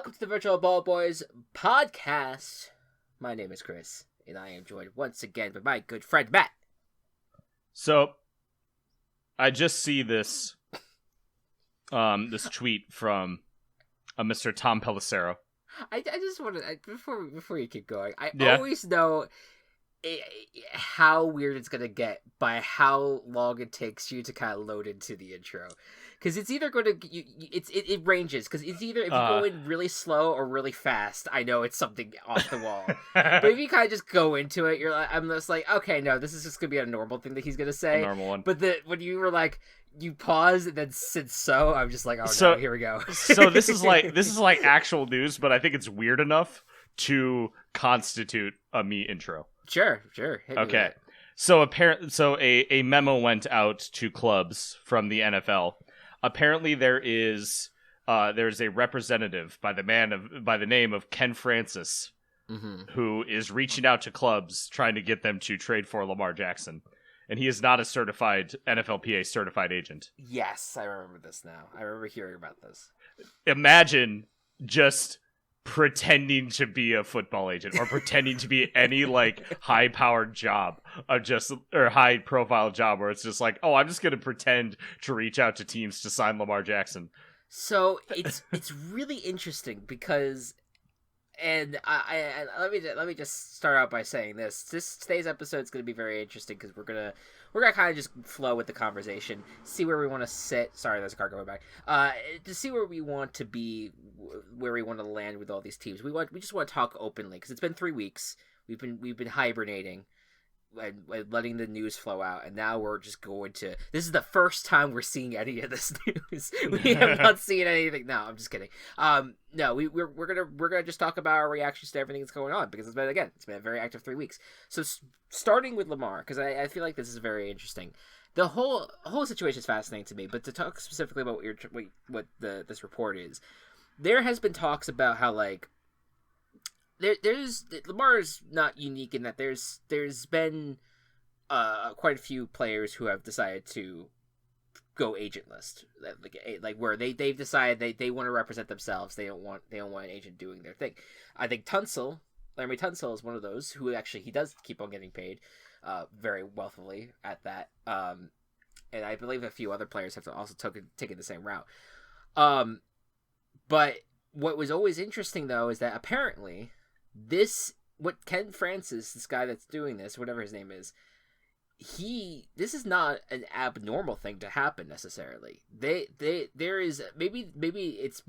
welcome to the Virtual Ball Boys podcast. My name is Chris, and I am joined once again by my good friend Matt. So, I just see this tweet from Mr. Tom Pelissero. I just want to, before you keep going, I Yeah. always know how weird it's going to get by how long it takes you to kind of load into the intro. Because it's either going to, it ranges, because it's either, if you go in really slow or really fast, I know it's something off the wall. But if you kind of just go into it, I'm just like, okay, no, this is just going to be a normal thing that he's going to say. A normal one. But when you were like, you pause and then said so, I'm just like, oh so, no, here we go. So this is like actual news, but I think it's weird enough to constitute a me intro. Sure. Okay. So a memo went out to clubs from the NFL. Apparently there's a representative by the name of Ken Francis, who is reaching out to clubs trying to get them to trade for Lamar Jackson. And he is not a certified NFLPA certified agent. Yes, I remember this now. I remember hearing about this. Imagine just pretending to be a football agent or pretending to be any high-powered job or high-profile job where it's just like, oh, I'm just going to pretend to reach out to teams to sign Lamar Jackson. So it's really interesting because, and I let me just start out by saying today's episode is going to be very interesting because we're gonna kind of just flow with the conversation, see where we want to sit. Sorry, there's a car going by. To see where we want to be, where we want to land with all these teams. We just want to talk openly because it's been 3 weeks. We've been hibernating and letting the news flow out, and now we're just going to. This is the first time we're seeing any of this news. We have not seen anything. No, I'm just kidding. No, we're gonna just talk about our reactions to everything that's going on because it's been a very active 3 weeks. So starting with Lamar, because I feel like this is very interesting. The whole situation is fascinating to me, but to talk specifically about what this report is, there has been talks about how there's Lamar's not unique in that there's been quite a few players who have decided to go agentless, like where they've decided they want to represent themselves. They don't want an agent doing their thing. I think Larry Tunsil is one of those who actually he does keep on getting paid very wealthily at that. And I believe a few other players have also taken the same route. But what was always interesting though is that apparently what Ken Francis, this guy that's doing this, whatever his name is, this is not an abnormal thing to happen necessarily. There is maybe it's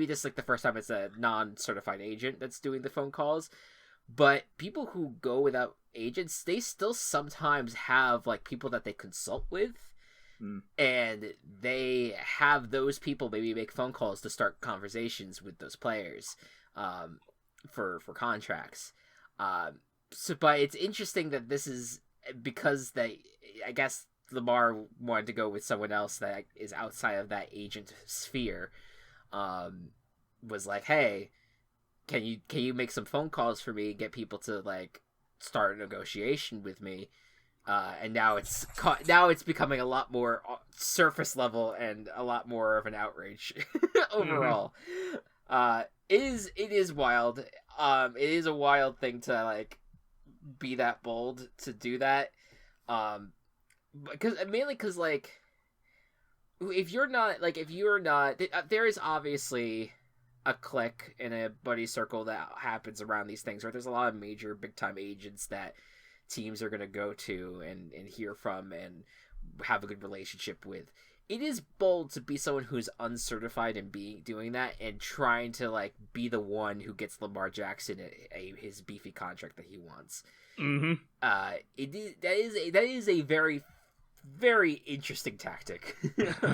just like the first time it's a non-certified agent that's doing the phone calls, but people who go without agents, they still sometimes have like people that they consult with. And they have those people maybe make phone calls to start conversations with those players for contracts. But it's interesting that this is because I guess Lamar wanted to go with someone else that is outside of that agent sphere. Was like, hey, can you make some phone calls for me, get people to start a negotiation with me? And now it's becoming a lot more surface level and a lot more of an outrage overall. It is wild. It is a wild thing to be that bold to do that. Because if you're not, there is obviously a clique in a buddy circle that happens around these things, right? There's a lot of major big time agents that teams are going to go to and hear from and have a good relationship with. It is bold to be someone who's uncertified and doing that and trying to be the one who gets Lamar Jackson his beefy contract that he wants. Mm-hmm. That is a very, very interesting tactic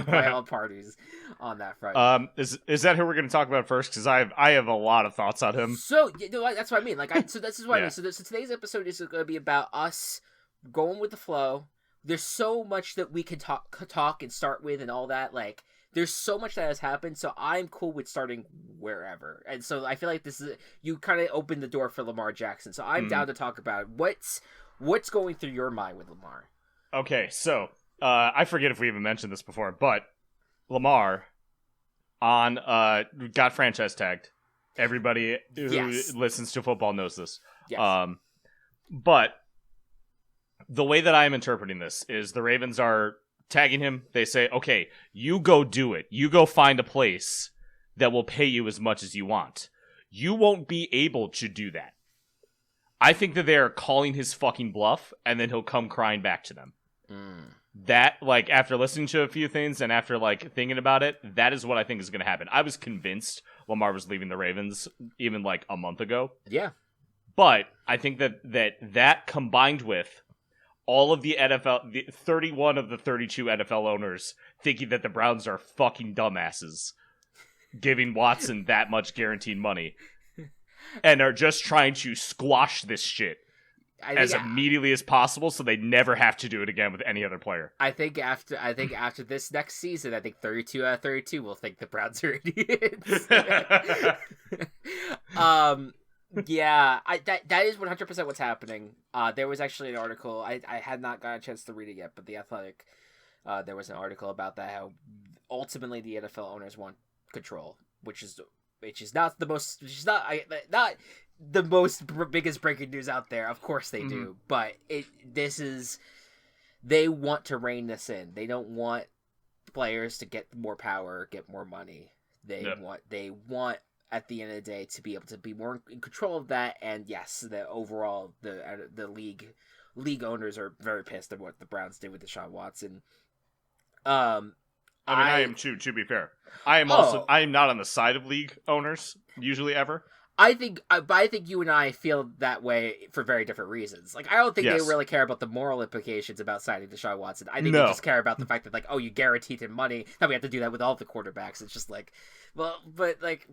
by all parties on that front. Is that who we're going to talk about first? Because I have a lot of thoughts on him. So that's what I mean. So this is what I mean. So today's episode is going to be about us going with the flow. There's so much that we can talk and start with and all that. There's so much that has happened. So I'm cool with starting wherever. And so I feel like you kind of opened the door for Lamar Jackson. So I'm down to talk about what's going through your mind with Lamar. Okay, so I forget if we even mentioned this before, but Lamar got franchise tagged. Everybody who listens to football knows this. Yes. But the way that I am interpreting this is the Ravens are tagging him. They say, okay, you go do it. You go find a place that will pay you as much as you want. You won't be able to do that. I think that they are calling his fucking bluff, and then he'll come crying back to them. That, like, after listening to a few things and after, like, thinking about it, that is what I think is going to happen. I was convinced Lamar was leaving the Ravens even, like, a month ago. Yeah. But I think that combined with all of the 31 of the 32 NFL owners thinking that the Browns are fucking dumbasses, giving Watson that much guaranteed money, and are just trying to squash this shit as immediately as possible, so they never have to do it again with any other player. I think after this next season, I think 32 out of 32 will think the Browns are idiots. Yeah, that is 100% what's happening. There was actually an article, I had not got a chance to read it yet, but The Athletic, there was an article about that, how ultimately the NFL owners want control, which is not the most biggest breaking news out there. Of course they do, but they want to rein this in. They don't want players to get more power, get more money. They want at the end of the day to be able to be more in control of that. And yes, the overall the league owners are very pissed at what the Browns did with Deshaun Watson. I am too, to be fair. I am not on the side of league owners usually ever. I think you and I feel that way for very different reasons. Like, I don't think they really care about the moral implications about signing Deshaun Watson. I think they just care about the fact that, like, oh, you guaranteed him money. Now we have to do that with all the quarterbacks. It's just like, well, but, like,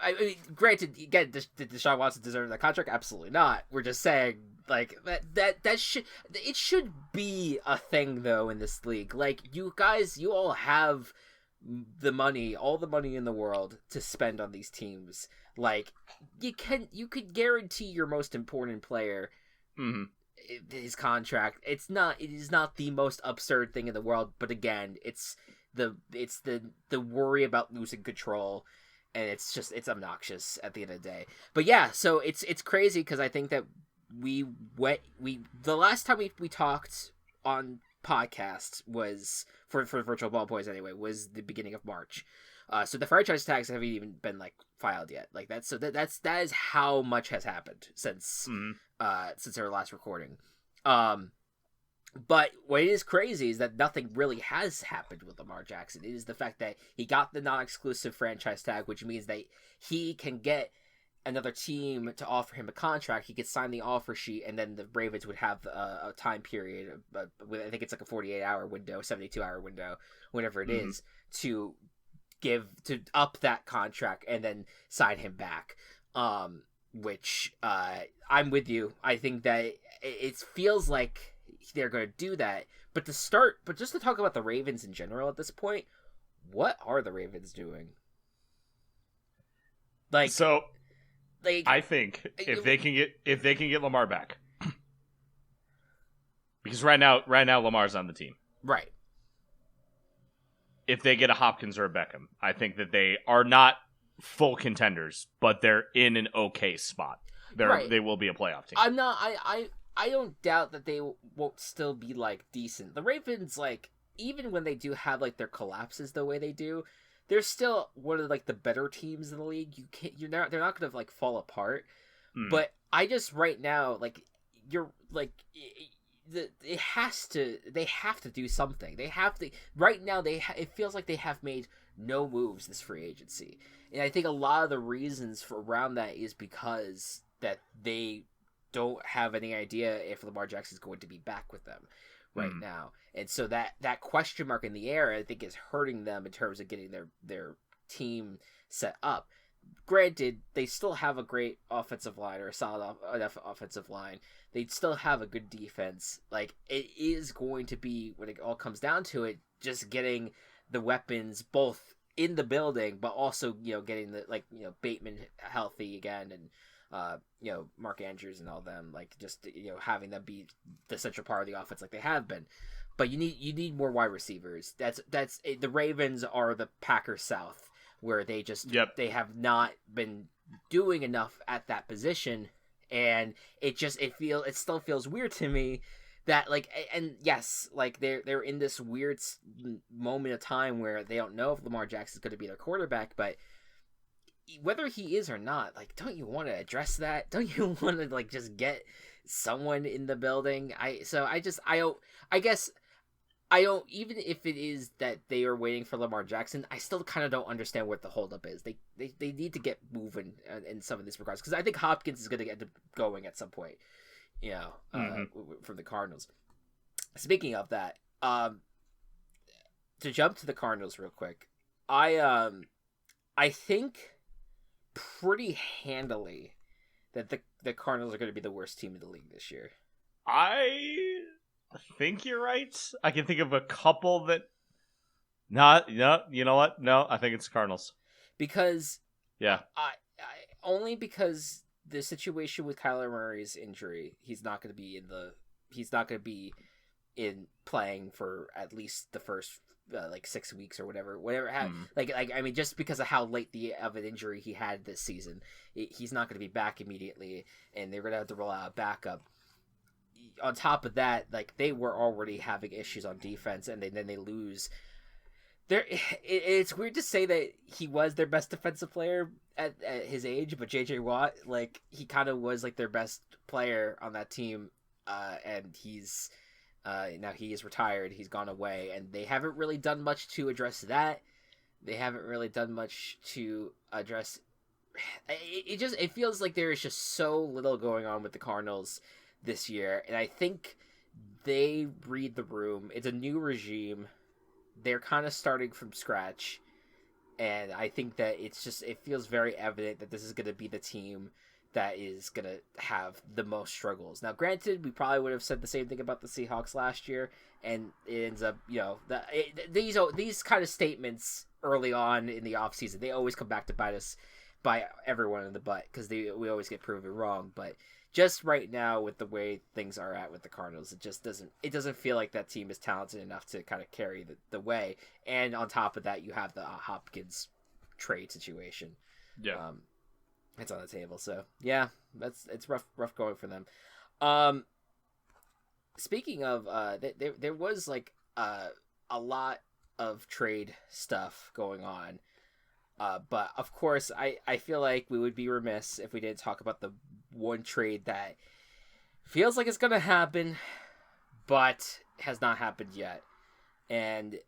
I mean, granted, again, did Deshaun Watson deserve that contract? Absolutely not. We're just saying, like, that should be a thing, though, in this league. Like, you all have all the money in the world to spend on these teams. Like, you could guarantee your most important player his contract. It is not the most absurd thing in the world, but again, it's the worry about losing control, and it's obnoxious at the end of the day. But yeah, so it's crazy because I think that the last time we talked on podcast was for Virtual Ball Boys anyway, was the beginning of March. So the franchise tags haven't even been, like, filed yet. Like, that is how much has happened since our last recording. But what is crazy is that nothing really has happened with Lamar Jackson. It is the fact that he got the non-exclusive franchise tag, which means that he can get another team to offer him a contract. He could sign the offer sheet, and then the Ravens would have a time period. I think it's like a 48-hour window, 72-hour window, whatever it is, to up that contract and then sign him back. Which I'm with you. I think that it feels like they're going to do that. But just to talk about the Ravens in general at this point, what are the Ravens doing? Like, so, like, I think if they can get Lamar back, because right now Lamar's on the team, right? If they get a Hopkins or a Beckham, I think that they are not full contenders, but they're in an okay spot. They will be a playoff team. I don't doubt that they won't still be, like, decent. The Ravens, like, even when they do have, like, their collapses the way they do, they're still one of, like, the better teams in the league. They're not going to, like, fall apart. But I just right now, like, you're like. They have to do something. They have to right now. It feels like they have made no moves this free agency, and I think a lot of the reasons around that is because that they don't have any idea if Lamar Jackson is going to be back with them right now, and so that question mark in the air, I think, is hurting them in terms of getting their team set up. Granted, they still have a great offensive line, or a solid enough offensive line. They still have a good defense. Like, it is going to be, when it all comes down to it, just getting the weapons both in the building, but also, getting the, like, Bateman healthy again, and Mark Andrews and all them, like, just, having them be the central part of the offense like they have been. But you need more wide receivers. That's the Ravens are the Packers South where they just Yep. they have not been doing enough at that position, and it still feels weird to me that like, and yes, like they're in this weird moment of time where they don't know if Lamar Jackson is going to be their quarterback, but whether he is or not, like, don't you want to address that? Don't you want to like just get someone in the building? I guess I don't, even if it is that they are waiting for Lamar Jackson, I still kind of don't understand what the holdup is. They need to get moving in some of these regards, because I think Hopkins is going to get going at some point, from the Cardinals. Speaking of that, to jump to the Cardinals real quick, I think pretty handily that the Cardinals are going to be the worst team in the league this year. I think you're right. I can think of a couple that... No, you know what? No, I think it's the Cardinals. Because... Yeah. I only because the situation with Kyler Murray's injury, he's not going to be in playing for at least the first 6 weeks or whatever. I mean, just because of how late of an injury he had this season, he's not going to be back immediately, and they're going to have to roll out a backup. On top of that, like, they were already having issues on defense, and then they lose. It's weird to say that he was their best defensive player at his age, but J.J. Watt, like, he kind of was like their best player on that team, and he's now he is retired. He's gone away, and they haven't really done much to address that. They haven't really done much to address. It feels like there is just so little going on with the Cardinals this year, and I think they read the room. It's a new regime. They're kind of starting from scratch, and I think that it feels very evident that this is going to be the team that is going to have the most struggles. Now, granted, we probably would have said the same thing about the Seahawks last year, and it ends up, these kind of statements early on in the offseason, they always come back to bite everyone in the butt, because we always get proven wrong. But just right now, with the way things are at with the Cardinals, it doesn't feel like that team is talented enough to kind of carry the way. And on top of that, you have the Hopkins trade situation. Yeah. It's on the table. So yeah, it's rough going for them. Speaking of, there was like a lot of trade stuff going on. But of course, I feel like we would be remiss if we didn't talk about the one trade that feels like it's gonna happen, but has not happened yet. And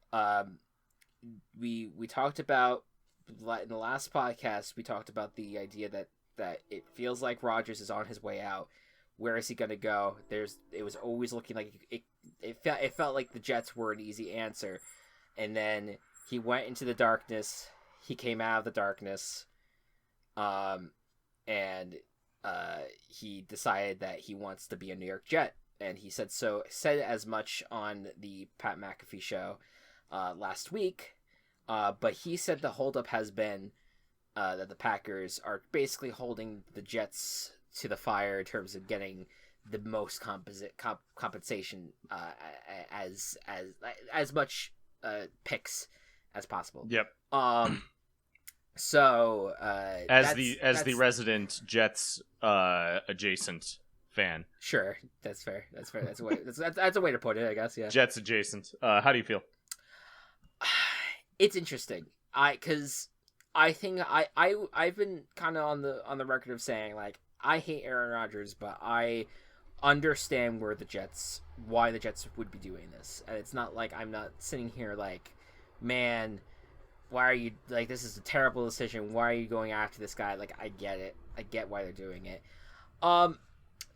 we talked about, in the last podcast, we talked about the idea that it feels like Rodgers is on his way out. Where is he gonna go? It was always looking like it felt like the Jets were an easy answer, and then he went into the darkness. He came out of the darkness, and he decided that he wants to be a New York Jet, and he said as much on the Pat McAfee show last week. But he said the holdup has been that the Packers are basically holding the Jets to the fire in terms of getting the most compensation as much picks as possible. Yep. So as the resident Jets adjacent fan. Sure, that's fair. That's a way to put it, I guess. Yeah. Jets adjacent. How do you feel? It's interesting. Because I think I've been kind of on the record of saying, like, I hate Aaron Rodgers, but I understand why the Jets would be doing this, and it's not like I'm not sitting here like, man, why are you, like, this is a terrible decision, why are you going after this guy? Like, I get it. I get why they're doing it.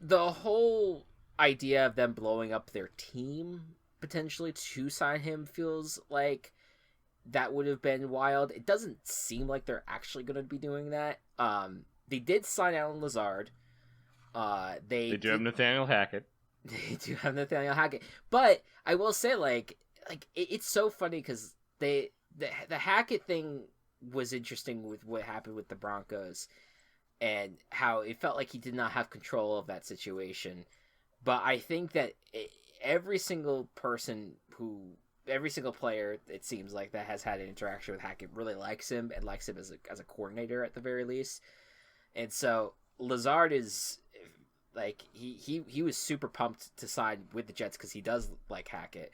The whole idea of them blowing up their team potentially to sign him feels like that would have been wild. It doesn't seem like they're actually going to be doing that. They did sign Alan Lazard. They do have Nathaniel Hackett. They do have Nathaniel Hackett. But I will say, like it's so funny because the Hackett thing was interesting with what happened with the Broncos and how it felt like he did not have control of that situation. But I think that every single person who every single player, it seems like, that has had an interaction with Hackett really likes him and likes him as a coordinator at the very least. And so Lazard is like he was super pumped to sign with the Jets because he does like Hackett.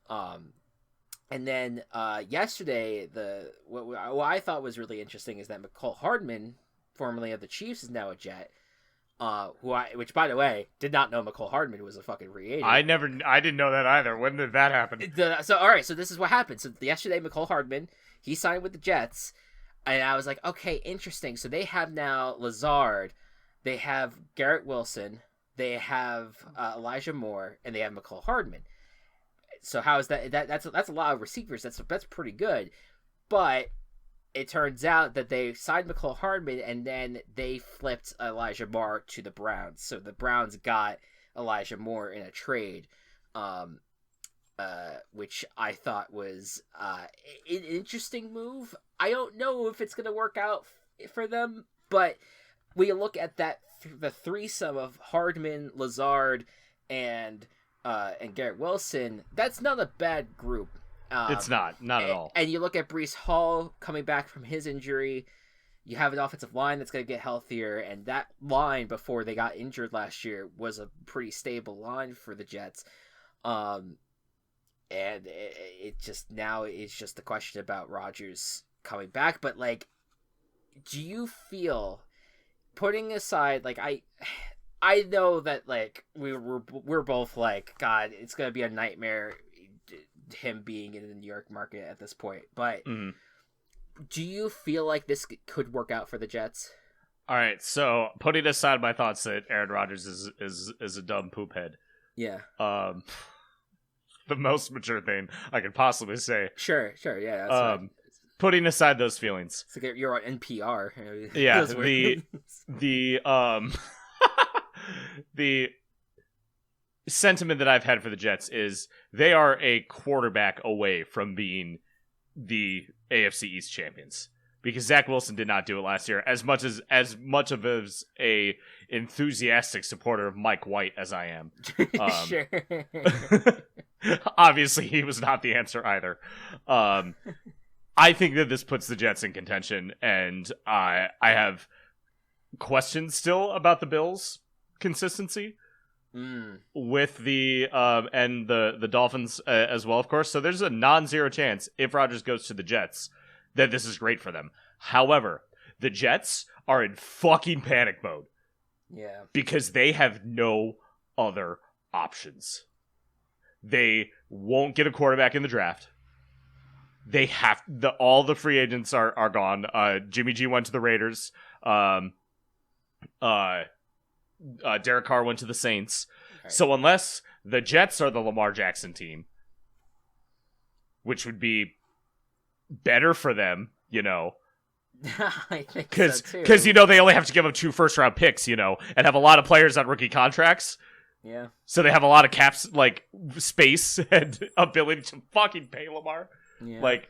And then yesterday, what I thought was really interesting is that McCole Hardman, formerly of the Chiefs, is now a Jet. Which by the way, did not know McCole Hardman was a fucking free agent. I didn't know that either. When did that happen? All right, so this is what happened. So yesterday, McCole Hardman, he signed with the Jets, and I was like, okay, interesting. So they have now Lazard, they have Garrett Wilson, they have Elijah Moore, and they have McCole Hardman. So how is that? That's a lot of receivers. That's pretty good, but it turns out that they signed McCole Hardman and then they flipped Elijah Moore to the Browns. So the Browns got Elijah Moore in a trade, which I thought was an interesting move. I don't know if it's going to work out for them, but we look at that the threesome of Hardman, Lazard, and Garrett Wilson. That's not a bad group. It's not at all. And you look at Breece Hall coming back from his injury. You have an offensive line that's going to get healthier, and that line before they got injured last year was a pretty stable line for the Jets. And it just now it's just the question about Rodgers coming back. But like, do you feel, putting aside, like, I know that like we're both like, God, it's going to be a nightmare him being in the New York market at this point, but do you feel like this could work out for the Jets? All right, so putting aside my thoughts that Aaron Rodgers is a dumb poop head, the most mature thing I could possibly say. Sure, yeah. That's putting aside those feelings, it's like you're on NPR. Yeah, the sentiment that I've had for the Jets is they are a quarterback away from being the AFC East champions, because Zach Wilson did not do it last year. As much of as a enthusiastic supporter of Mike White as I am, sure. Obviously he was not the answer either. I think that this puts the Jets in contention, and I have questions still about the Bills' consistency. With the and the Dolphins as well, of course. So there's a non-zero chance, if Rodgers goes to the Jets, that this is great for them. However, the Jets are in fucking panic mode. Yeah. Because they have no other options. They won't get a quarterback in the draft. They have all the free agents are gone. Jimmy G went to the Raiders. Derek Carr went to the Saints. Right. So unless the Jets are the Lamar Jackson team, which would be better for them, I think because so too. They only have to give up 2 first-round picks, and have a lot of players on rookie contracts. Yeah. So they have a lot of caps, like, space and ability to fucking pay Lamar. Yeah. Like,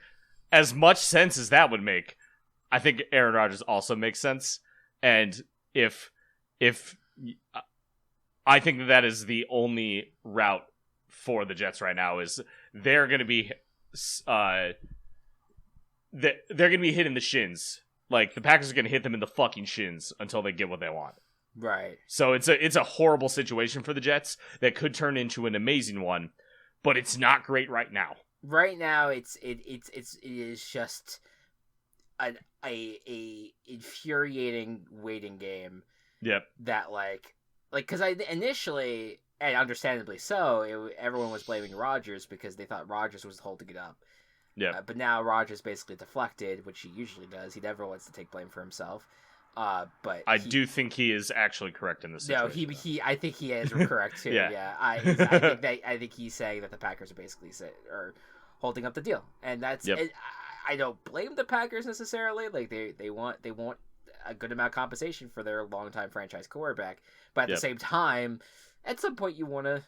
as much sense as that would make, I think Aaron Rodgers also makes sense. And if I think that is the only route for the Jets right now, is they're going to be they're going to be hitting the shins. Like, the Packers are going to hit them in the fucking shins until they get what they want. Right. So it's a horrible situation for the Jets that could turn into an amazing one, but it's not great right now. Right now, it is just a infuriating waiting game. Yep. That like because I initially, and understandably so, everyone was blaming Rodgers because they thought Rodgers was holding it up. Yeah. But now Rodgers basically deflected, which he usually does. He never wants to take blame for himself. But I do think he is actually correct in this situation. No, I think he is correct too. Yeah. I think he's saying that the Packers are basically holding up the deal, and that's. Yep. I don't blame the Packers necessarily. Like they want a good amount of compensation for their longtime franchise quarterback, but at the same time, at some point you want to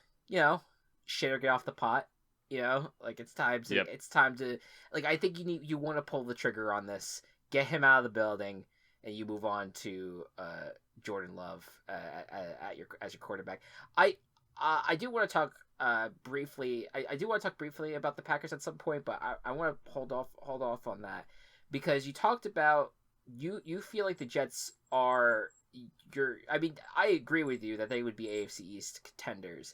shit or get off the pot. Like it's time to like, I think you want to pull the trigger on this, get him out of the building, and you move on to Jordan Love as your quarterback. I do want to talk briefly. I do want to talk briefly about the Packers at some point, but I want to hold off on that because you talked about you feel like the Jets are your. I mean, I agree with you that they would be AFC East contenders.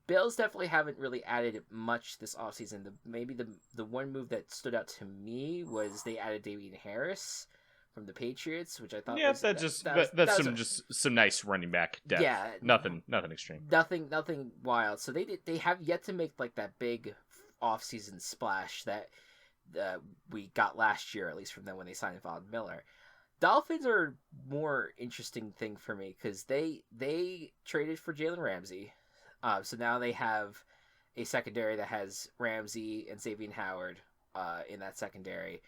Bills definitely haven't really added much this offseason. Maybe the one move that stood out to me was they added Damian Harris from the Patriots, which I thought that's some nice running back depth. Yeah, nothing extreme. Nothing wild. So they have yet to make like that big offseason splash that we got last year, at least from them when they signed Von Miller. Dolphins are a more interesting thing for me because they traded for Jalen Ramsey. So now they have a secondary that has Ramsey and Xavier Howard in that secondary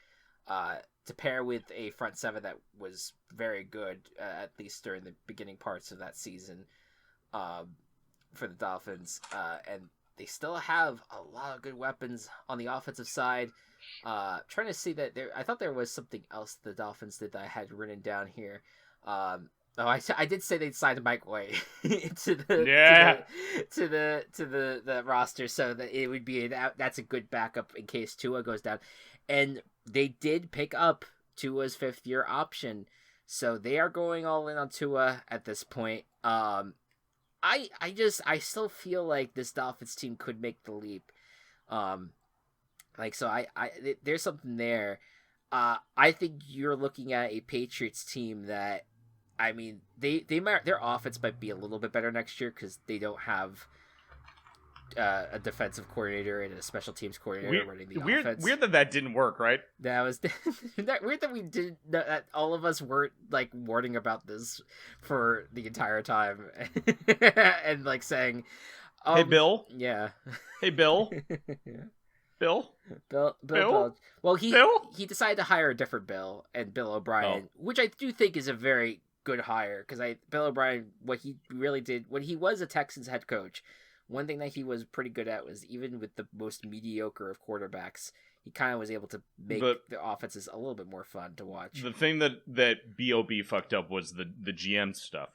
to pair with a front seven that was very good, at least during the beginning parts of that season for the Dolphins. And they still have a lot of good weapons on the offensive side. Trying to see that I thought there was something else the Dolphins did that I had written down here. I did say they'd signed Mike White to the roster, so that it would be that's a good backup in case Tua goes down, and they did pick up Tua's 5th-year option, so they are going all in on Tua at this point. I still feel like this Dolphins team could make the leap, there's something there. I think you're looking at a Patriots team that. I mean, their offense might be a little bit better next year because they don't have a defensive coordinator and a special teams coordinator running the offense. Weird that didn't work, right? That was weird that we did that. All of us weren't like warning about this for the entire time, and like saying, "Hey, Bill." Yeah. Hey, Bill. Yeah. Bill. Well, he decided to hire a different Bill and Bill O'Brien, which I do think is a very good hire because Bill O'Brien, what he really did when he was a Texans head coach, one thing that he was pretty good at was even with the most mediocre of quarterbacks, he kind of was able to make the offenses a little bit more fun to watch. The thing that Bob fucked up was the GM stuff.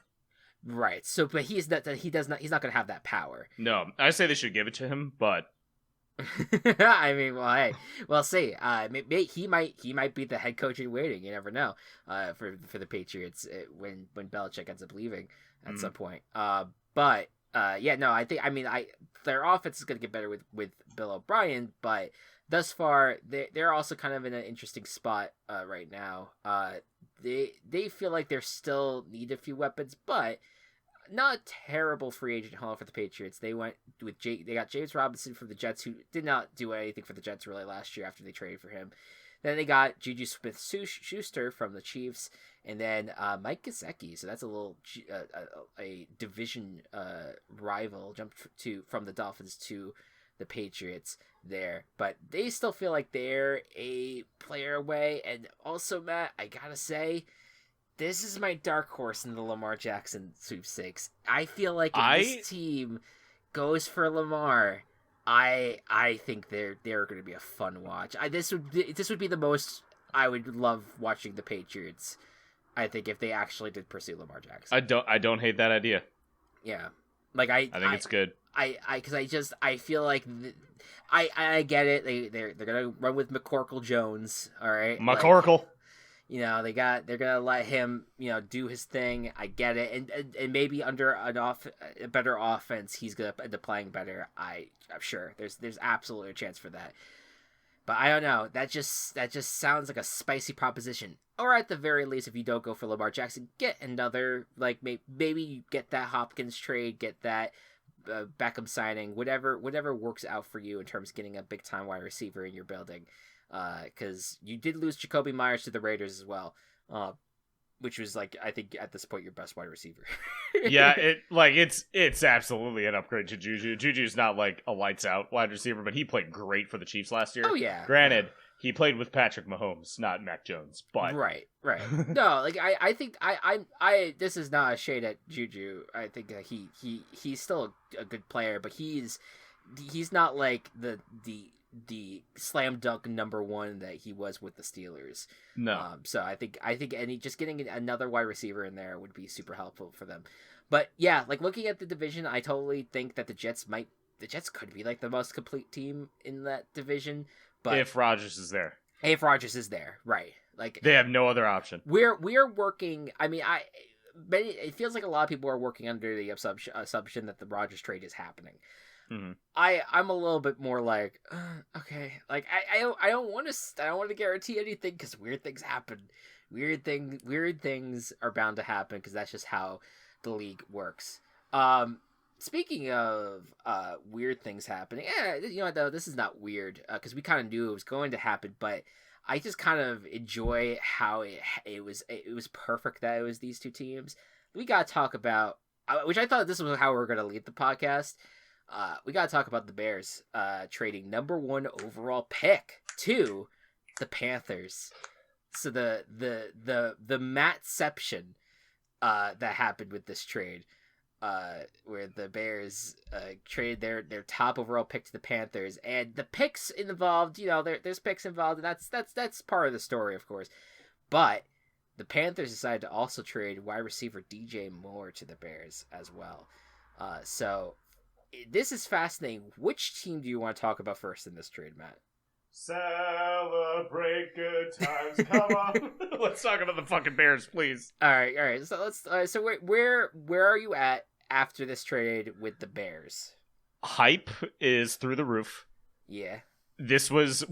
Right. So, but he's not going to have that power. No, I say they should give it to him, but. I mean, well, hey, we'll see. He might be the head coach in waiting. You never know. For the Patriots when Belichick ends up leaving at some point. I think their offense is going to get better with Bill O'Brien, but thus far they're also kind of in an interesting spot right now. They feel like they still need a few weapons, but. Not a terrible free agent haul for the Patriots. They went with they got James Robinson from the Jets, who did not do anything for the Jets really last year after they traded for him. Then they got Juju Smith-Schuster from the Chiefs, and then Mike Gesicki. So that's a little a division rival jumped from the Dolphins to the Patriots there, but they still feel like they're a player away. And also, Matt, I gotta say. This is my dark horse in the Lamar Jackson sweepstakes. I feel like if this team goes for Lamar, I think they're going to be a fun watch. This would be the most I would love watching the Patriots. I think if they actually did pursue Lamar Jackson. I don't hate that idea. Yeah, like I think it's good. I feel like I get it. They're gonna run with McCorkle Jones. All right, McCorkle. They're gonna let him, do his thing. I get it, and maybe under a better offense, he's gonna end up playing better. I'm sure there's absolutely a chance for that. But I don't know. That just sounds like a spicy proposition. Or at the very least, if you don't go for Lamar Jackson, get another maybe you get that Hopkins trade, get that Beckham signing, whatever works out for you in terms of getting a big time wide receiver in your building. Because you did lose Jacoby Myers to the Raiders as well, which was I think at this point your best wide receiver. Yeah, it's absolutely an upgrade to Juju. Juju's not like a lights out wide receiver, but he played great for the Chiefs last year. Oh yeah. Granted, he played with Patrick Mahomes, not Mac Jones. But right. No, I think I this is not a shade at Juju. I think that he's still a good player, but he's not like the the slam dunk number one that he was with the Steelers. No. So I think just getting another wide receiver in there would be super helpful for them. But yeah, like looking at the division, I totally think that the Jets could be like the most complete team in that division. But if Rodgers is there. If Rodgers is there, right? Like they have no other option. We're working. I mean, it feels like a lot of people are working under the assumption that the Rodgers trade is happening. Mm-hmm. I'm a little bit more like, okay, like I don't want to guarantee anything because weird things happen. Weird things are bound to happen because that's just how the league works. Speaking of weird things happening, you know what though, this is not weird because we kind of knew it was going to happen, but I just kind of enjoy how it was perfect that it was these two teams. We gotta talk about, which I thought this was how we were gonna lead the podcast. We gotta talk about the Bears trading number 1 overall pick to the Panthers. So the Mattception that happened with this trade, where the Bears traded their top overall pick to the Panthers, and the picks involved, you know, there's picks involved, and that's part of the story, of course. But the Panthers decided to also trade wide receiver DJ Moore to the Bears as well. So this is fascinating. Which team do you want to talk about first in this trade, Matt? Celebrate good times. Come on. Let's talk about the fucking Bears, please. All right. So let's. So where are you at after this trade with the Bears? Hype is through the roof. Yeah. This was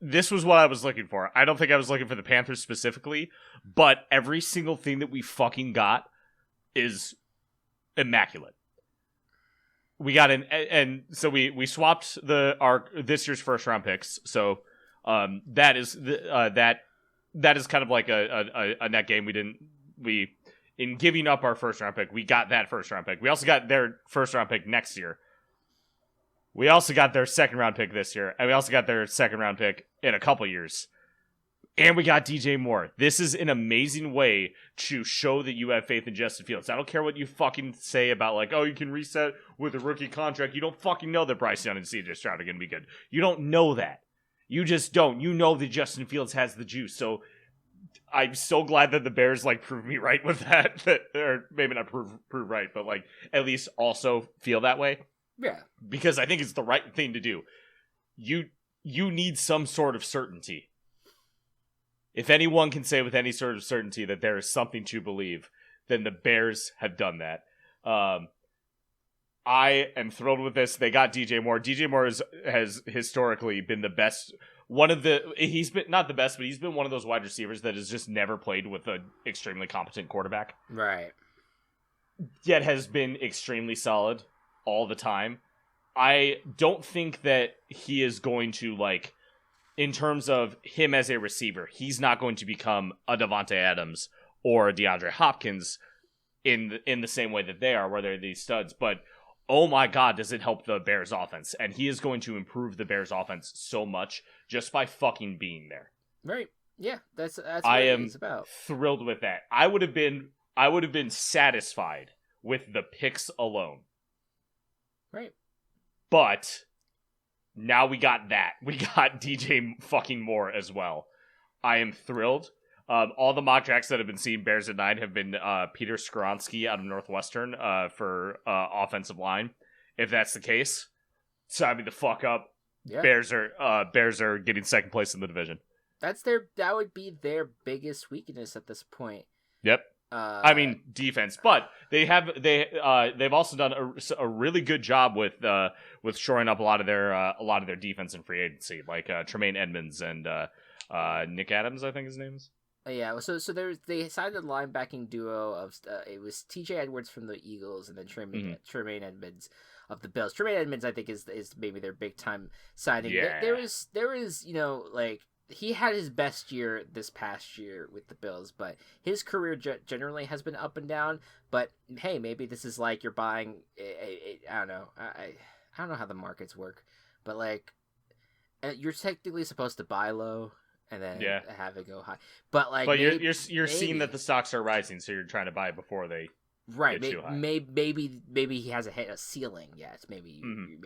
what I was looking for. I don't think I was looking for the Panthers specifically, but every single thing that we fucking got is immaculate. We got and so we swapped this year's first round picks. So that is kind of like a net gain. We in giving up our first round pick, we got that first round pick. We also got their first round pick next year. We also got their second round pick this year, and we also got their second round pick in a couple years. And we got DJ Moore. This is an amazing way to show that you have faith in Justin Fields. I don't care what you fucking say about, like, oh, you can reset with a rookie contract. You don't fucking know that Bryce Young and CJ Stroud are going to be good. You don't know that. You just don't. You know that Justin Fields has the juice. So I'm so glad that the Bears, like, proved me right with that. Or maybe not prove right, but, like, at least also feel that way. Yeah. Because I think it's the right thing to do. You need some sort of certainty. If anyone can say with any sort of certainty that there is something to believe, then the Bears have done that. I am thrilled with this. They got DJ Moore. DJ Moore has historically been the best. He's been not the best, but he's been one of those wide receivers that has just never played with an extremely competent quarterback. Right. Yet has been extremely solid all the time. I don't think that he is going to, like, in terms of him as a receiver, he's not going to become a Devontae Adams or a DeAndre Hopkins in the same way that they are, where they're these studs. But, oh my God, does it help the Bears offense. And he is going to improve the Bears offense so much just by fucking being there. Right. Yeah, that's what it's about. I am thrilled with that. I would have been satisfied with the picks alone. Right. But now we got that. We got DJ fucking Moore as well. I am thrilled. All the mock drafts that have been seen Bears at 9 have been Peter Skoronski out of Northwestern for offensive line. If that's the case, sign me the fuck up. Yeah. Bears are getting second place in the division. That would be their biggest weakness at this point. Yep. I mean defense, but they've also done a really good job with shoring up a lot of their defense in free agency, like Tremaine Edmonds and Nick Adams, I think his name is. Yeah, so they signed a linebacking duo of it was T.J. Edwards from the Eagles and then Tremaine Edmonds of the Bills. Tremaine Edmonds, I think, is maybe their big time signing. Yeah. There is like. He had his best year this past year with the Bills, but his career generally has been up and down. But hey, maybe this is like you're buying. I don't know. I don't know how the markets work, but like you're technically supposed to buy low and then have it go high. But like, you're seeing that the stocks are rising, so you're trying to buy before they Right, get too high. maybe he hasn't hit a ceiling yet. Maybe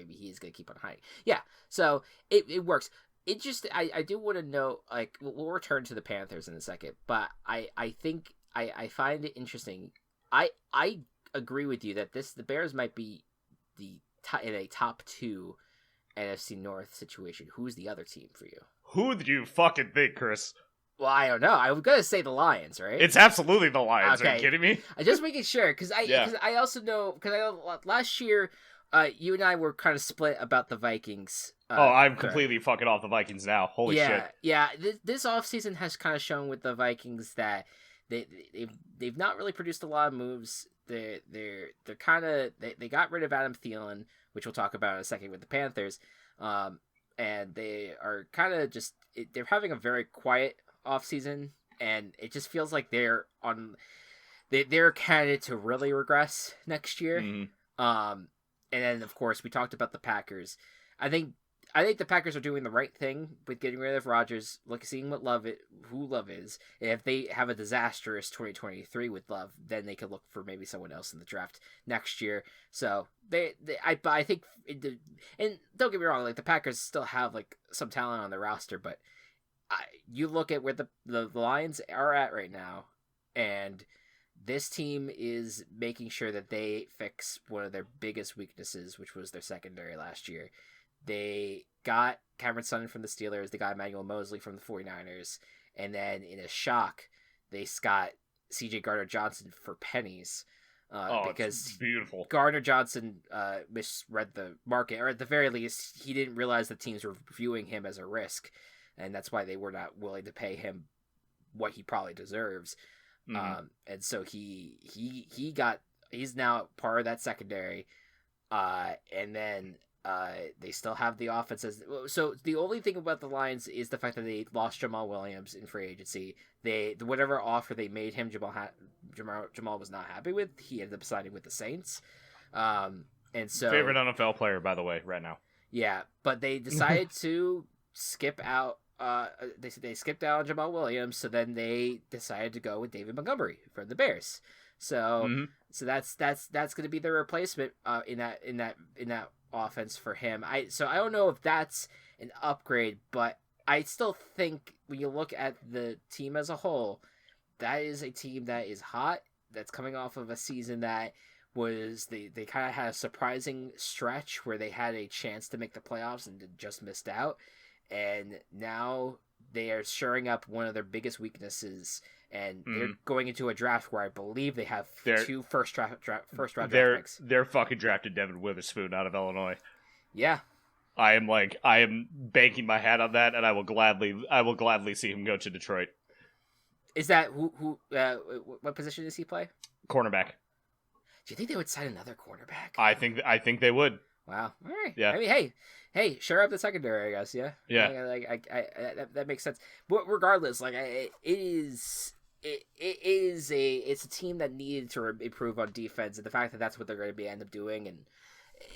he's gonna keep on high. Yeah, so it works. It just I do want to know, like, we'll return to the Panthers in a second, but I think I find it interesting. I agree with you that the Bears might be in a top 2 NFC North situation. Who's the other team for you? Who do you fucking think, Chris? Well, I don't know. I was gonna say the Lions, right? It's absolutely the Lions. Okay. Are you kidding me? I'm just making sure because I also know last year, you and I were kind of split about the Vikings. I'm completely fucking off the Vikings now. Holy shit. Yeah. This offseason has kind of shown with the Vikings that they've not really produced a lot of moves. They're kind of they got rid of Adam Thielen, which we'll talk about in a second with the Panthers. And they are kind of they're having a very quiet offseason, and it just feels like they're a candidate to really regress next year. And then of course we talked about the Packers. I think the Packers are doing the right thing with getting rid of Rodgers, seeing who Love is. If they have a disastrous 2023 with Love, then they could look for maybe someone else in the draft next year. So I think, and don't get me wrong, like the Packers still have like some talent on their roster, but you look at where the Lions are at right now, and this team is making sure that they fix one of their biggest weaknesses, which was their secondary last year. They got Cameron Sutton from the Steelers. They got Emmanuel Mosley from the 49ers. And then in a shock, they got C.J. Gardner-Johnson for pennies. Because it's beautiful. Gardner-Johnson misread the market, or at the very least, he didn't realize the teams were viewing him as a risk. And that's why they were not willing to pay him what he probably deserves. And so he's now part of that secondary. And then they still have the offenses. So the only thing about the Lions is the fact that they lost Jamal Williams in free agency. Whatever offer they made him, Jamal was not happy with. He ended up signing with the Saints. And so favorite NFL player, by the way, right now. Yeah, but they decided to skip out. They skipped out on Jamal Williams, so then they decided to go with David Montgomery from the Bears. So that's going to be the replacement in that offense for him. I don't know if that's an upgrade, but I still think when you look at the team as a whole, that is a team that is hot, that's coming off of a season that was they kind of had a surprising stretch where they had a chance to make the playoffs and just missed out. And now they are shoring up one of their biggest weaknesses, and they're going into a draft where I believe they have 2 first round draft picks. They're fucking drafted Devin Witherspoon out of Illinois. Yeah, I am banking my hat on that, and I will gladly see him go to Detroit. Is that what position does he play? Cornerback. Do you think they would sign another cornerback? I think they would. Wow. All right. Yeah. I mean, hey, share up the secondary, I guess. Yeah. Yeah. That makes sense. But regardless, it's a team that needed to improve on defense, and the fact that that's what they're going to end up doing, and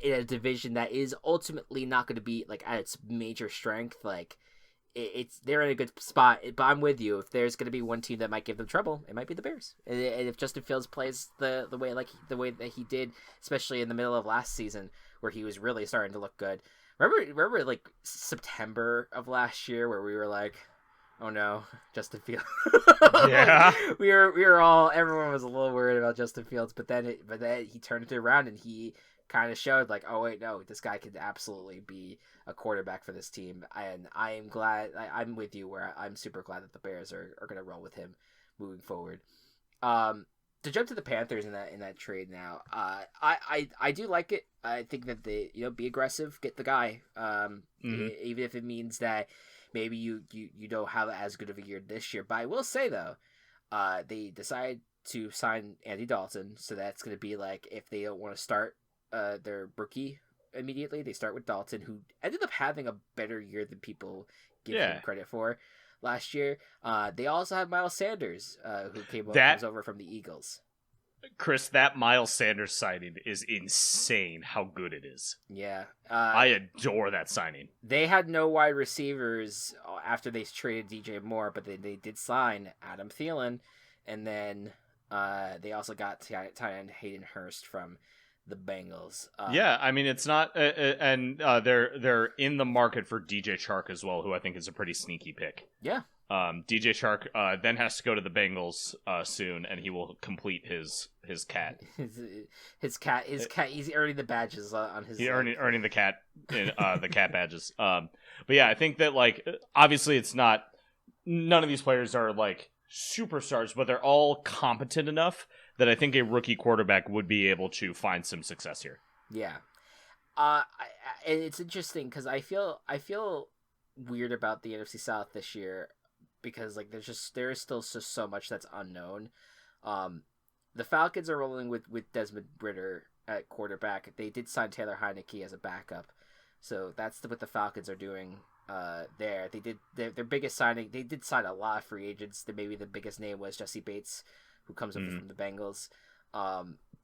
in a division that is ultimately not going to be like at its major strength, like they're in a good spot. But I'm with you. If there's going to be one team that might give them trouble, it might be the Bears. And if Justin Fields plays the way that he did, especially in the middle of last season, where he was really starting to look good. Remember like September of last year where we were like, oh no, Justin Fields. Yeah. we were all, everyone was a little worried about Justin Fields, but then he turned it around and he kind of showed like, oh wait, no, this guy could absolutely be a quarterback for this team. And I am glad, I'm with you where I'm super glad that the Bears are going to roll with him moving forward. To jump to the Panthers in that trade now, I do like it. I think that they be aggressive, get the guy, even if it means that maybe you don't have as good of a year this year. But I will say though, they decided to sign Andy Dalton, so that's going to be like if they don't want to start their rookie immediately, they start with Dalton, who ended up having a better year than people give him credit for last year. They also have Miles Sanders, who comes over from the Eagles. Chris, that Miles Sanders signing is insane how good it is. Yeah. I adore that signing. They had no wide receivers after they traded DJ Moore, but they did sign Adam Thielen, and then They also got tight end Hayden Hurst from the Bengals. Yeah, I mean it's not, and they're in the market for DJ Chark as well, who I think is a pretty sneaky pick. Yeah. DJ Chark then has to go to the Bengals soon, and he will complete his cat. His cat. He's earning the badges on his. He's earning the cat the cat badges. But yeah, I think that like obviously it's not. None of these players are like superstars, but they're all competent enough that I think a rookie quarterback would be able to find some success here. Yeah. And it's interesting because I feel weird about the NFC South this year because like there is still just so much that's unknown. The Falcons are rolling with Desmond Ridder at quarterback. They did sign Taylor Heineke as a backup, so that's what the Falcons are doing. There they did their biggest signing. They did sign a lot of free agents. Maybe the biggest name was Jesse Bates, who comes over from the Bengals.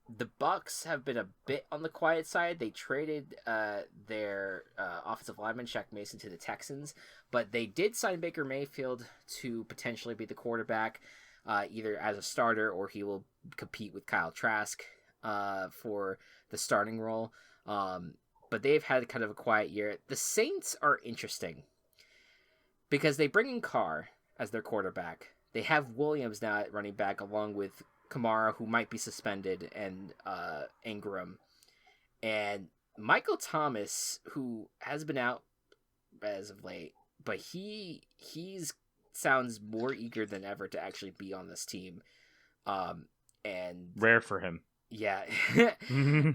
The Bucs have been a bit on the quiet side. They traded their offensive lineman Shaq Mason to the Texans, but they did sign Baker Mayfield to potentially be the quarterback, either as a starter or he will compete with Kyle Trask for the starting role. But they've had kind of a quiet year. The Saints are interesting because they bring in Carr as their quarterback. They have Williams now at running back along with Kamara, who might be suspended, and Ingram. And Michael Thomas, who has been out as of late, but he's sounds more eager than ever to actually be on this team. And rare for him. Yeah.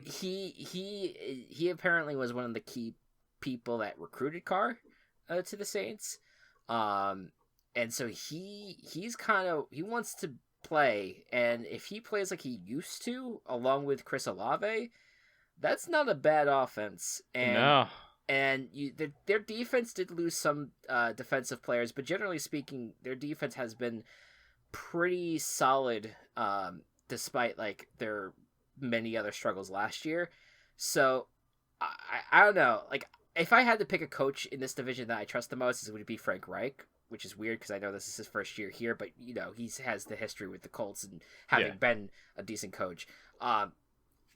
he apparently was one of the key people that recruited Carr to the Saints. And so he wants to play, and if he plays like he used to along with Chris Olave, that's not a bad offense. And no. And their defense did lose some defensive players, but generally speaking, their defense has been pretty solid despite like their many other struggles last year. So I don't know. Like if I had to pick a coach in this division that I trust the most, it would be Frank Reich, which is weird because I know this is his first year here, but you know he has the history with the Colts and having been a decent coach.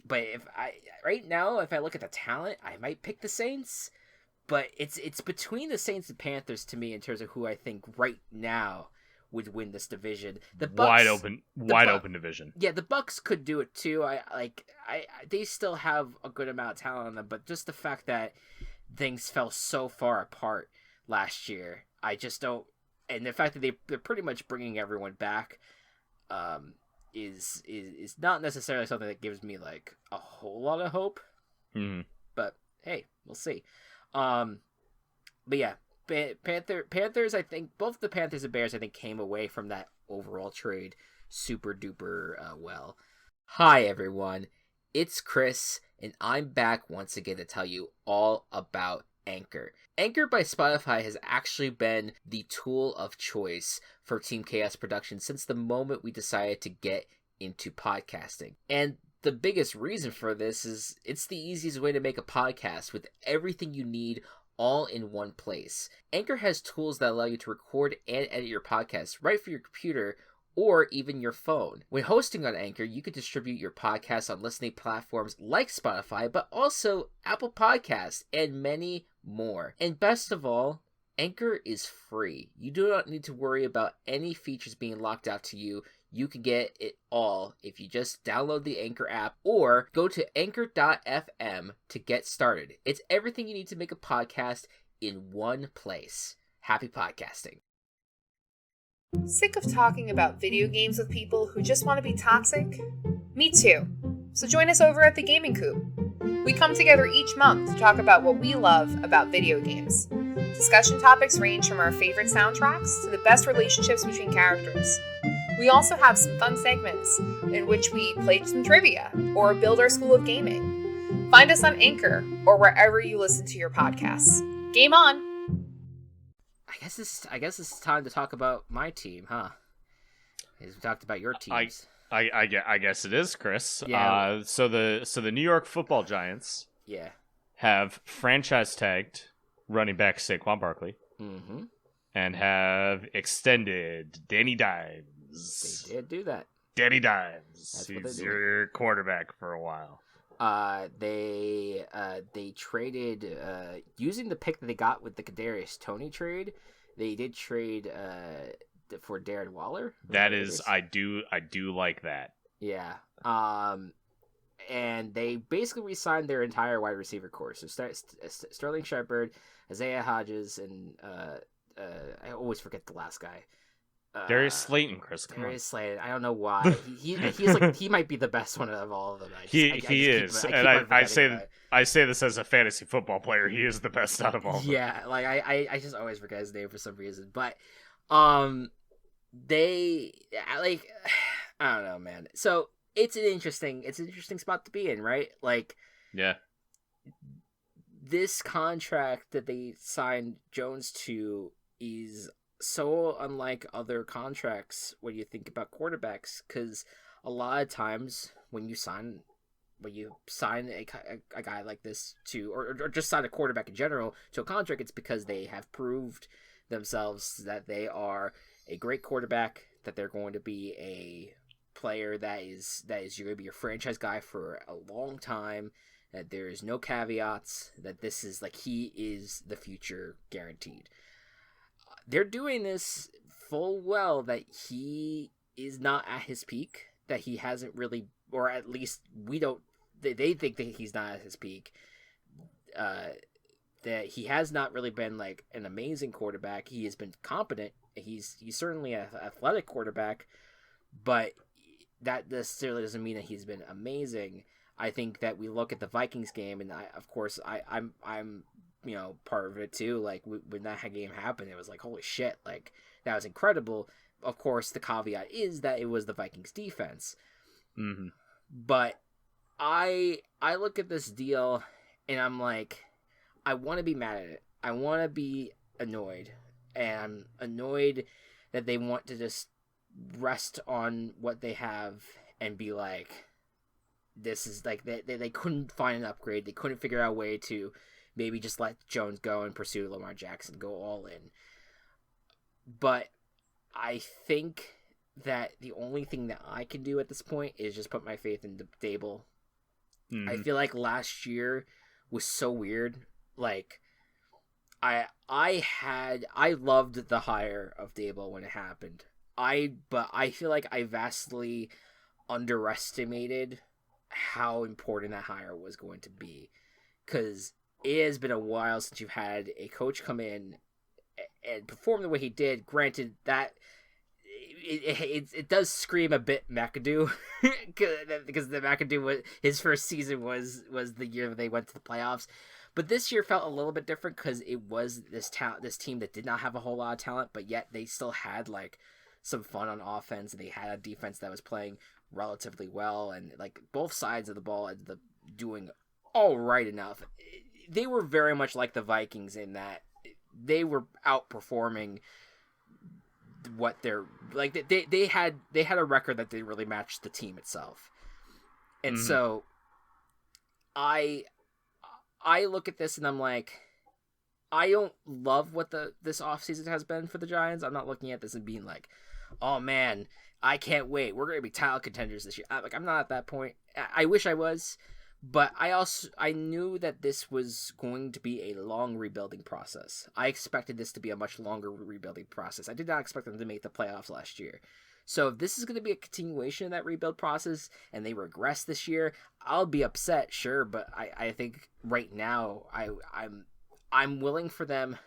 But if I look at the talent, I might pick the Saints. But it's between the Saints and Panthers to me in terms of who I think right now would win this division. The Bucs, wide open division. Yeah, the Bucs could do it too. They still have a good amount of talent on them, but just the fact that things fell so far apart last year, I just don't. And the fact that they're pretty much bringing everyone back, is not necessarily something that gives me like a whole lot of hope. Mm-hmm. But hey, we'll see. But yeah, Panthers. I think both the Panthers and Bears, I think, came away from that overall trade super duper well. Hi everyone, it's Chris, and I'm back once again to tell you all about Anchor. Anchor by Spotify has actually been the tool of choice for Team Chaos Productions since the moment we decided to get into podcasting. And the biggest reason for this is it's the easiest way to make a podcast with everything you need all in one place. Anchor has tools that allow you to record and edit your podcast right from your computer or even your phone. When hosting on Anchor, you can distribute your podcast on listening platforms like Spotify, but also Apple Podcasts and many more. And best of all, Anchor is free. You do not need to worry about any features being locked out to you. You can get it all if you just download the Anchor app or go to anchor.fm to get started. It's everything you need to make a podcast in one place. Happy podcasting. Sick of talking about video games with people who just want to be toxic? Me too. So join us over at the Gaming Coop. We come together each month to talk about what we love about video games. Discussion topics range from our favorite soundtracks to the best relationships between characters. We also have some fun segments in which we play some trivia or build our school of gaming. Find us on Anchor or wherever you listen to your podcasts. Game on! I guess it's time to talk about my team, huh? As we talked about your teams. I guess it is, Chris. Yeah. So the New York Football Giants have franchise tagged running back Saquon Barkley. Mm-hmm. And have extended Danny Dimes. They did do that. Danny Dimes. That's what He's they do. your quarterback for a while. They traded using the pick that they got with the Kadarius Toney trade. They did trade for Darren Waller. That is, I do like that. Yeah. And they basically re-signed their entire wide receiver core. So Sterling Shepard, Isaiah Hodges, and I always forget the last guy. Darius Slayton, Chris. Darius Slayton. I don't know why. He's like he might be the best one of all of them. He is, and I say this as a fantasy football player. He is the best out of all. Of them. Yeah, like I just always forget his name for some reason. But they like I don't know, man. So it's an interesting spot to be in, right? Like, yeah. This contract that they signed Jones to is so unlike other contracts when you think about quarterbacks, because a lot of times when you sign a guy like this to, or just sign a quarterback in general to a contract, it's because they have proved themselves that they are a great quarterback, that they're going to be a player that is you're going to be your franchise guy for a long time, that there is no caveats, that this is like he is the future guaranteed. They're doing this full well that he is not at his peak, that he hasn't really, or at least they think that he's not at his peak, that he has not really been like an amazing quarterback. He has been competent. He's certainly an athletic quarterback, but that necessarily doesn't mean that he's been amazing. I think that we look at the Vikings game, and I'm part of it too. Like when that game happened, it was like, holy shit, like that was incredible. Of course, the caveat is that it was the Vikings defense. Mm-hmm. But I look at this deal and I'm like, I want to be mad at it. I want to be annoyed, and I'm annoyed that they want to just rest on what they have and be like, this is like they couldn't find an upgrade. They couldn't figure out a way to maybe just let Jones go and pursue Lamar Jackson, go all in. But I think that the only thing that I can do at this point is just put my faith in Dable. Mm-hmm. I feel like last year was so weird. Like, I loved the hire of Dable when it happened. But I feel like I vastly underestimated how important that hire was going to be, because it has been a while since you've had a coach come in and perform the way he did. Granted, that it does scream a bit McAdoo, because the McAdoo his first season was the year that they went to the playoffs. But this year felt a little bit different because it was this team that did not have a whole lot of talent, but yet they still had like some fun on offense, and they had a defense that was playing relatively well, and like both sides of the ball ended up doing all right enough. They were very much like the Vikings in that they were outperforming what they're like. They had a record that didn't really match the team itself, and mm-hmm. So I look at this and I'm like, I don't love what this offseason has been for the Giants. I'm not looking at this and being like, oh man, I can't wait, we're going to be title contenders this year. I'm not at that point. I wish I was, but I knew that this was going to be a long rebuilding process. I expected this to be a much longer rebuilding process. I did not expect them to make the playoffs last year. So if this is going to be a continuation of that rebuild process and they regress this year, I'll be upset, sure, but I think right now I'm willing for them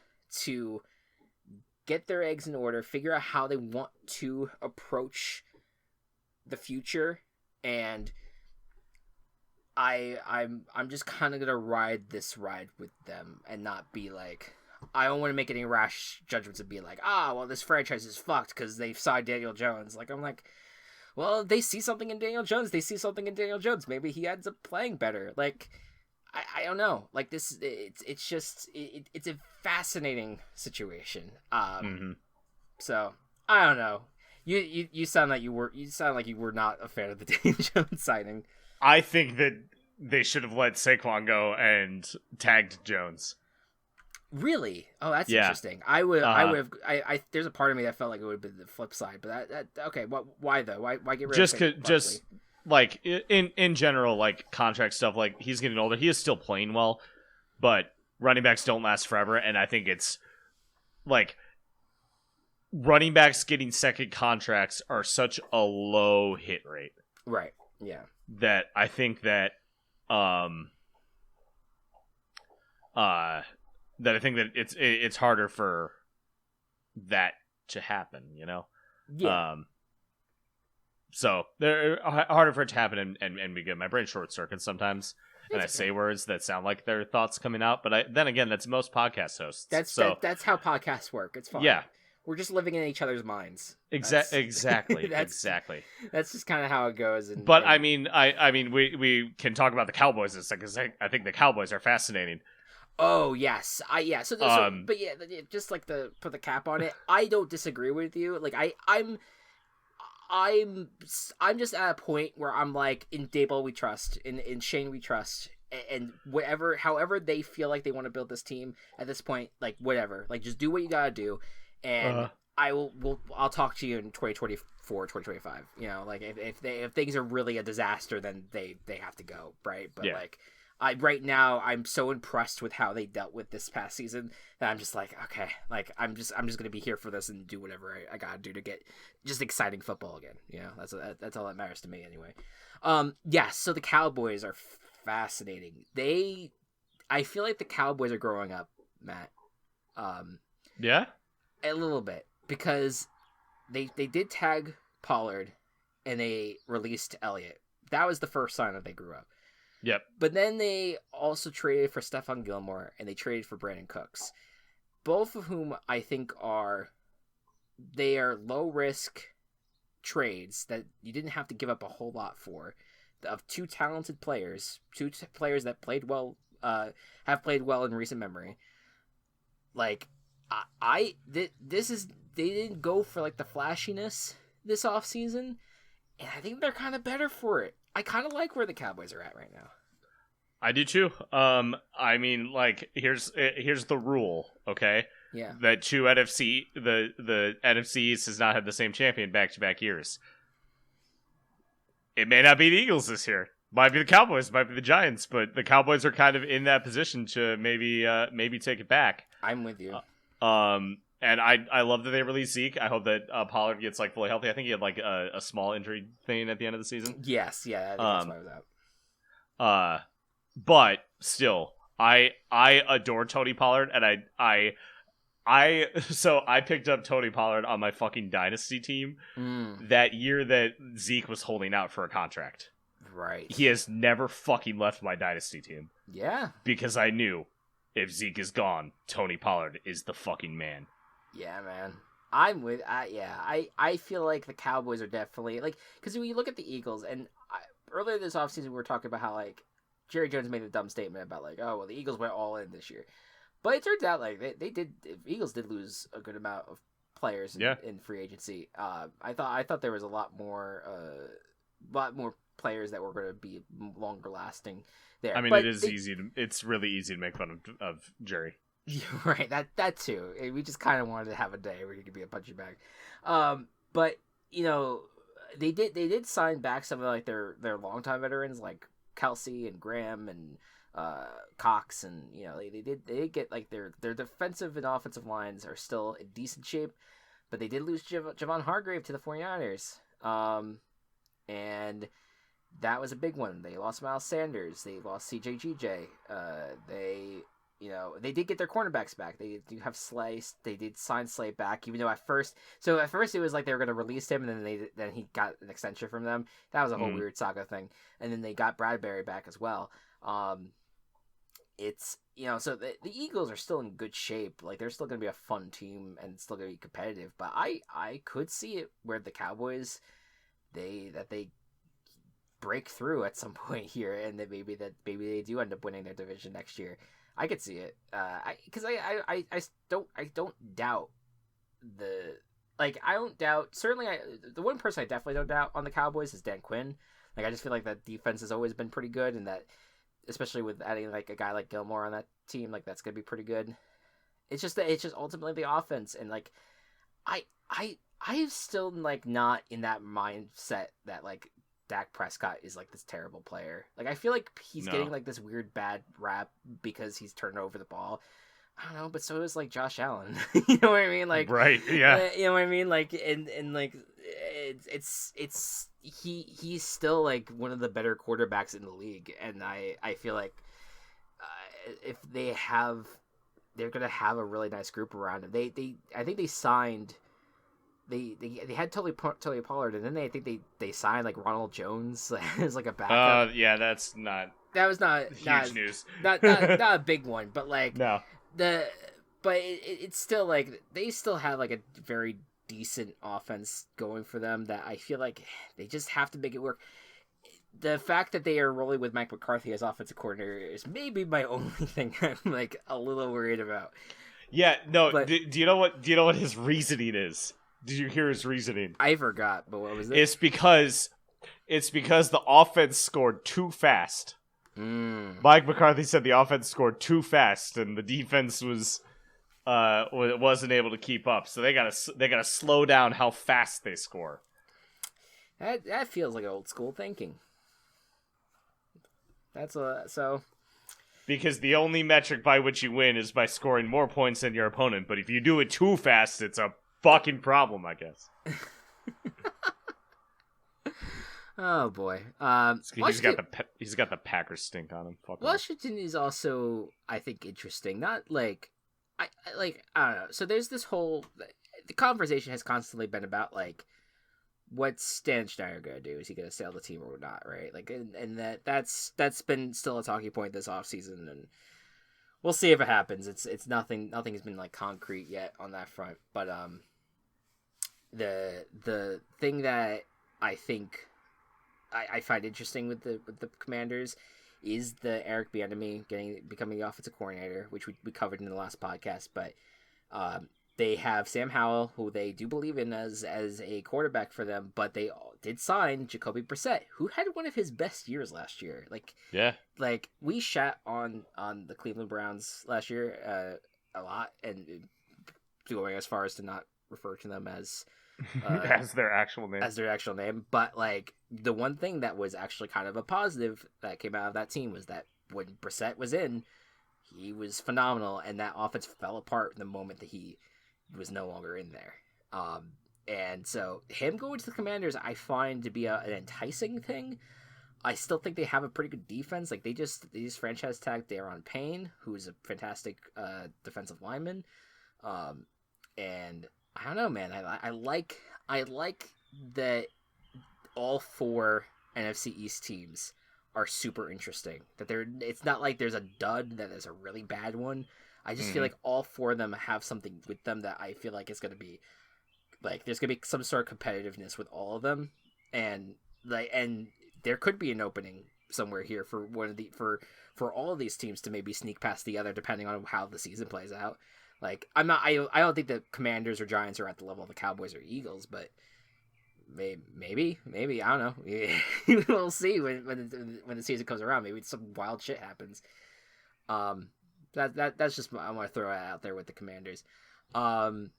to get their eggs in order, figure out how they want to approach the future, and I'm just kind of gonna ride this ride with them and not be like, I don't want to make any rash judgments and be like, well, this franchise is fucked because they saw Daniel Jones. Like, I'm like, well, they see something in Daniel Jones. Maybe he ends up playing better. Like, I don't know. Like, this, it's a fascinating situation. Mm-hmm. So I don't know. You sound like you were not a fan of the Daniel Jones signing. I think that they should have let Saquon go and tagged Jones. Really? Oh, that's Yeah. interesting. I would have. There's a part of me that felt like it would have been the flip side, but that okay. Why though? Why get rid of Barkley? Just like in general, like contract stuff. Like he's getting older. He is still playing well, but running backs don't last forever, and I think it's like running backs getting second contracts are such a low hit rate. Right. Yeah. That I think that that I think that it's harder for that to happen, you know? Yeah. So they're harder for it to happen and be good. My brain short circuits sometimes, and I say words that sound like their thoughts coming out. But then again, that's most podcast hosts. That's how podcasts work. It's fine. Yeah. We're just living in each other's minds. Exactly. Exactly. That's just kind of how it goes. But I mean, we can talk about the Cowboys in a second, 'cause I think the Cowboys are fascinating. Oh yes, but yeah, just like put the cap on it. I don't disagree with you. Like I'm just at a point where I'm like, in Daboll we trust, in Shane we trust, and however they feel like they want to build this team at this point, like whatever, like just do what you gotta do, and I'll talk to you in 2024, 2025. You know, like if things are really a disaster, then they have to go, right? But like. Right now I'm so impressed with how they dealt with this past season that I'm just like, okay, like I'm just gonna be here for this and do whatever I gotta do to get just exciting football again. You know, that's all that matters to me anyway. So the Cowboys are fascinating. I feel like the Cowboys are growing up, Matt. Yeah, a little bit, because they did tag Pollard and they released Elliott. That was the first sign that they grew up. Yep. But then they also traded for Stephon Gilmore and they traded for Brandon Cooks, both of whom I think are low risk trades that you didn't have to give up a whole lot for, of two talented players, players that played well, have played well in recent memory. Like they didn't go for like the flashiness this offseason, and I think they're kind of better for it. I kind of like where the Cowboys are at right now. I do too. I mean, like, here's the rule, okay? Yeah. That the NFC East has not had the same champion back-to-back years. It may not be the Eagles this year. Might be the Cowboys, might be the Giants, but the Cowboys are kind of in that position to maybe take it back. I'm with you. And I love that they released Zeke. I hope that Pollard gets like fully healthy. I think he had like a small injury thing at the end of the season. Yes, yeah, I think that's why I was out. But still, I adore Tony Pollard, and I picked up Tony Pollard on my fucking dynasty team that year that Zeke was holding out for a contract. Right. He has never fucking left my dynasty team. Yeah. Because I knew if Zeke is gone, Tony Pollard is the fucking man. Yeah, man. I'm with. I feel like the Cowboys are definitely like, because when you look at the Eagles, and earlier this offseason we were talking about how like Jerry Jones made a dumb statement about like, oh well, the Eagles went all in this year, but it turns out like the Eagles did lose a good amount of players in free agency. I thought there was a lot more players that were going to be longer lasting there. I mean, but it's really easy to make fun of Jerry. Right, that too. We just kind of wanted to have a day where you could be a punching bag. But you know, they did sign back some of like their longtime veterans like Kelsey and Graham and Cox, and you know they did get like their defensive and offensive lines are still in decent shape, but they did lose Javon Hargrave to the 49ers. And that was a big one. They lost Miles Sanders. They lost CJGJ. They did get their cornerbacks back. They do have Slay. They did sign Slay back, even though at first it was like they were going to release him, and then he got an extension from them. That was a whole weird saga thing. And then they got Bradbury back as well. It's, so the Eagles are still in good shape. Like, they're still going to be a fun team and still going to be competitive. But I could see it where the Cowboys, they break through at some point here, and that maybe they do end up winning their division next year. I could see it, because I don't doubt the one person I definitely don't doubt on the Cowboys is Dan Quinn. Like, I just feel like that defense has always been pretty good, and that especially with adding like a guy like Gilmore on that team, like that's gonna be pretty good. It's just ultimately the offense, and like, I'm still like not in that mindset that like Dak Prescott is like this terrible player. Like I feel like he's getting like this weird bad rap because he's turning over the ball. I don't know, but so is like Josh Allen. You know what I mean? Like right, yeah. You know what I mean? Like and like he's still like one of the better quarterbacks in the league, and I feel like if they're gonna have a really nice group around him. I think they signed. They had Tully Pollard, and then I think they signed like Ronald Jones as like a backup. Yeah, that's not. That was not huge news. Not a big one, but like No. It's still like they still have like a very decent offense going for them that I feel like they just have to make it work. The fact that they are rolling with Mike McCarthy as offensive coordinator is maybe my only thing I'm like a little worried about. Yeah, no. But, do you know what his reasoning is? Did you hear his reasoning? I forgot, but what was it? It's because the offense scored too fast. Mike McCarthy said the offense scored too fast, and the defense wasn't able to keep up. So they gotta slow down how fast they score. That feels like old school thinking. Because the only metric by which you win is by scoring more points than your opponent. But if you do it too fast, it's a fucking problem, I guess. Oh boy. He's got the Packers stink on him. Fuck Washington is also, I think, interesting. Not like I don't know. So there's this whole the conversation has constantly been about like what's Stan Schneider gonna do? Is he gonna sail the team or not? Right? Like, and that's been still a talking point this offseason, and we'll see if it happens. It's nothing has been like concrete yet on that front. But the thing that I think I find interesting with the Commanders is the Eric Bieniemy becoming the offensive coordinator, which we covered in the last podcast. But they have Sam Howell, who they do believe in as a quarterback for them, but they did sign Jacoby Brissett, who had one of his best years last year. Like we shat on the Cleveland Browns last year a lot, and going as far as to not refer to them as as their actual name. But like the one thing that was actually kind of a positive that came out of that team was that when Brissett was in, he was phenomenal, and that offense fell apart the moment that he was no longer in there. And so him going to the Commanders, I find to be an enticing thing. I still think they have a pretty good defense. Like they just franchise tagged Daron Payne, who is a fantastic defensive lineman. And I don't know, man. I like that all four NFC East teams are super interesting. That it's not like there's a dud, that there's a really bad one. I just feel like all four of them have something with them that I feel like is going to be like there's going to be some sort of competitiveness with all of them, and there could be an opening somewhere here for for all of these teams to maybe sneak past the other depending on how the season plays out. Like I don't think the Commanders or Giants are at the level of the Cowboys or Eagles, but maybe I don't know. We'll see when the season comes around. Maybe some wild shit happens. That's just I want to throw it out there with the Commanders. I'm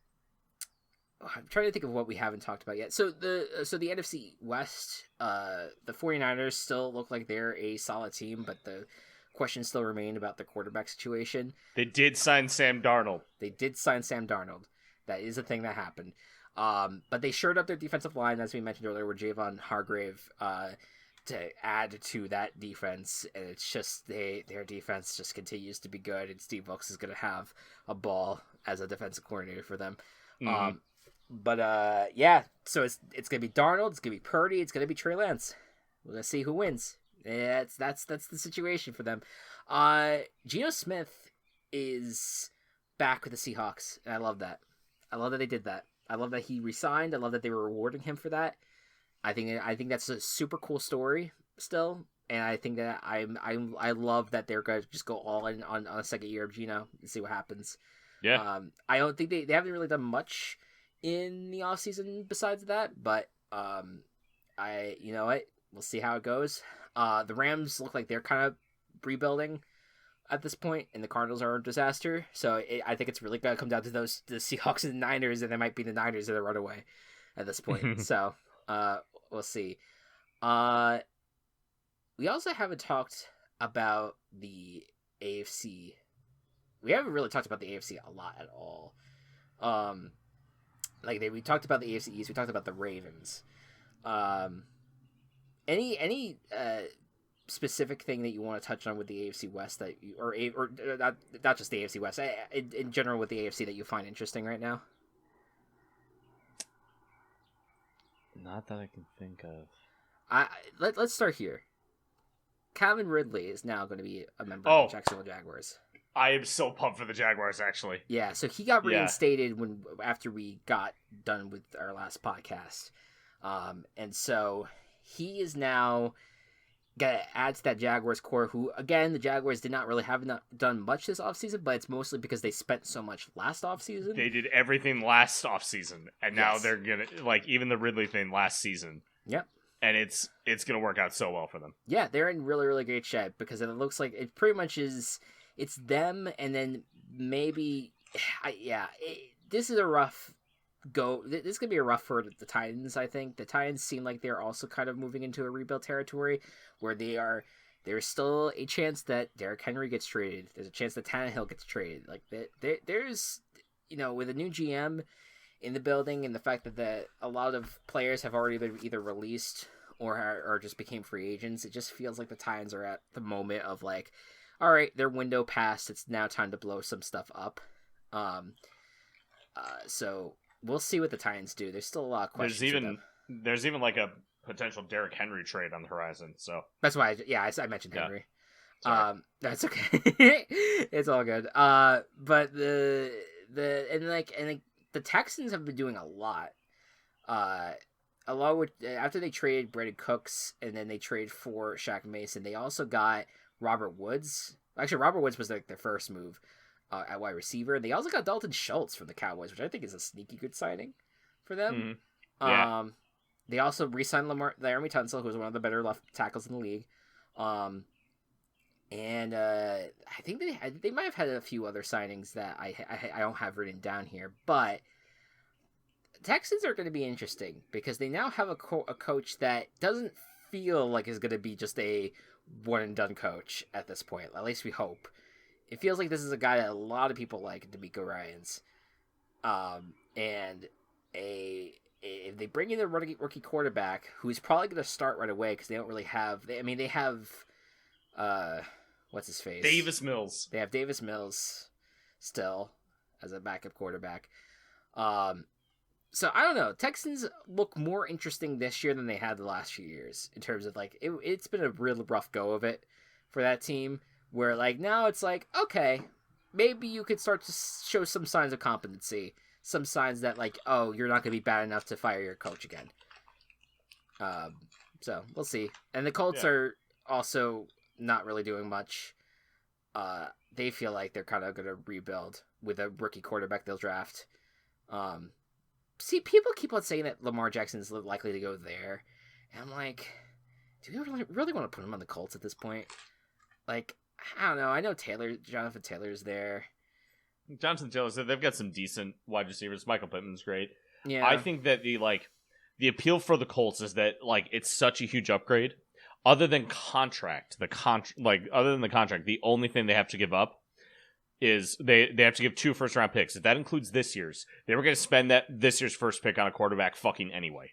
trying to think of what we haven't talked about yet. So the NFC West, the 49ers still look like they're a solid team, but the questions still remain about the quarterback situation. They did sign Sam Darnold. That is a thing that happened. But they shored up their defensive line, as we mentioned earlier, with Javon Hargrave to add to that defense, and it's just their defense just continues to be good, and Steve Wilkes is going to have a ball as a defensive coordinator for them. Yeah, so it's going to be Darnold, it's going to be Purdy, it's going to be Trey Lance. We're going to see who wins. Yeah, that's the situation for them. Geno Smith is back with the Seahawks, and I love that. I love that they did that. I love that he resigned. I love that they were rewarding him for that. I think that's a super cool story still, and I think that I love that they're going to just go all in on a second year of Geno and see what happens. Yeah. I don't think they haven't really done much in the offseason besides that, but you know what? We'll see how it goes. The Rams look like they're kind of rebuilding. at this point, and the Cardinals are a disaster. So I think it's really going to come down to the Seahawks and the Niners, and it might be the Niners that run away at this point. So we'll see. We also haven't talked about the AFC. We haven't really talked about the AFC a lot at all. We talked about the AFC East. We talked about the Ravens. Any specific thing that you want to touch on with the AFC West that you, or not just the AFC West, in general with the AFC that you find interesting right now? Not that I can think of. Let's start here. Calvin Ridley is now going to be a member of the Jacksonville Jaguars. I am so pumped for the Jaguars, actually. Yeah, so he got reinstated after we got done with our last podcast. And so he is now going to add to that Jaguars core, who, again, the Jaguars did not really have done much this offseason, but it's mostly because they spent so much last offseason. They did everything last offseason, and now they're going to, even the Ridley thing last season. Yep. And it's going to work out so well for them. Yeah, they're in really, really great shape because it looks like it pretty much is... It's them, and then maybe... this is a rough go. This is going to be a rough for the Titans, I think. The Titans seem like they're also kind of moving into a rebuild territory where there's still a chance that Derrick Henry gets traded. There's a chance that Tannehill gets traded. Like, there's, with a new GM in the building and the fact that a lot of players have already been either released or just became free agents, it just feels like the Titans are at the moment of, like, all right, their window passed. It's now time to blow some stuff up. So we'll see what the Titans do. There's still a lot of questions. There's even like a potential Derrick Henry trade on the horizon. So that's why, I mentioned Henry. That's okay. It's all good. But the Texans have been doing a lot. Along with after they traded Brandon Cooks and then they traded for Shaq Mason, they also got Robert Woods. Actually, Robert Woods was their first move at wide receiver. They also got Dalton Schultz from the Cowboys, which I think is a sneaky good signing for them. Mm-hmm. Yeah. They also re-signed Laramie Tunsil, who was one of the better left tackles in the league. And I think they might have had a few other signings that I don't have written down here. But Texans are going to be interesting because they now have a coach that doesn't feel like is going to be just a one-and-done coach at this point. At least we hope. It feels like this is a guy that a lot of people like, D'Amico Ryans. And if they bring in a rookie quarterback who's probably going to start right away because they don't really have... They have... what's his face? Davis Mills. They have Davis Mills still as a backup quarterback. So I don't know. Texans look more interesting this year than they had the last few years in terms of it's been a real rough go of it for that team. Where now it's okay, maybe you could start to show some signs of competency, some signs that you're not going to be bad enough to fire your coach again. So we'll see. And the Colts are also not really doing much. They feel like they're kind of going to rebuild with a rookie quarterback they'll draft. See, people keep on saying that Lamar Jackson is likely to go there. And I'm like, do we really want to put him on the Colts at this point? I don't know. I know Jonathan Taylor's there. Jonathan Taylor's there. They've got some decent wide receivers. Michael Pittman's great. Yeah. I think that the appeal for the Colts is that it's such a huge upgrade. Other than the contract, the only thing they have to give up is they have to give 2 first-round picks. If that includes this year's, they were going to spend this year's first pick on a quarterback fucking anyway.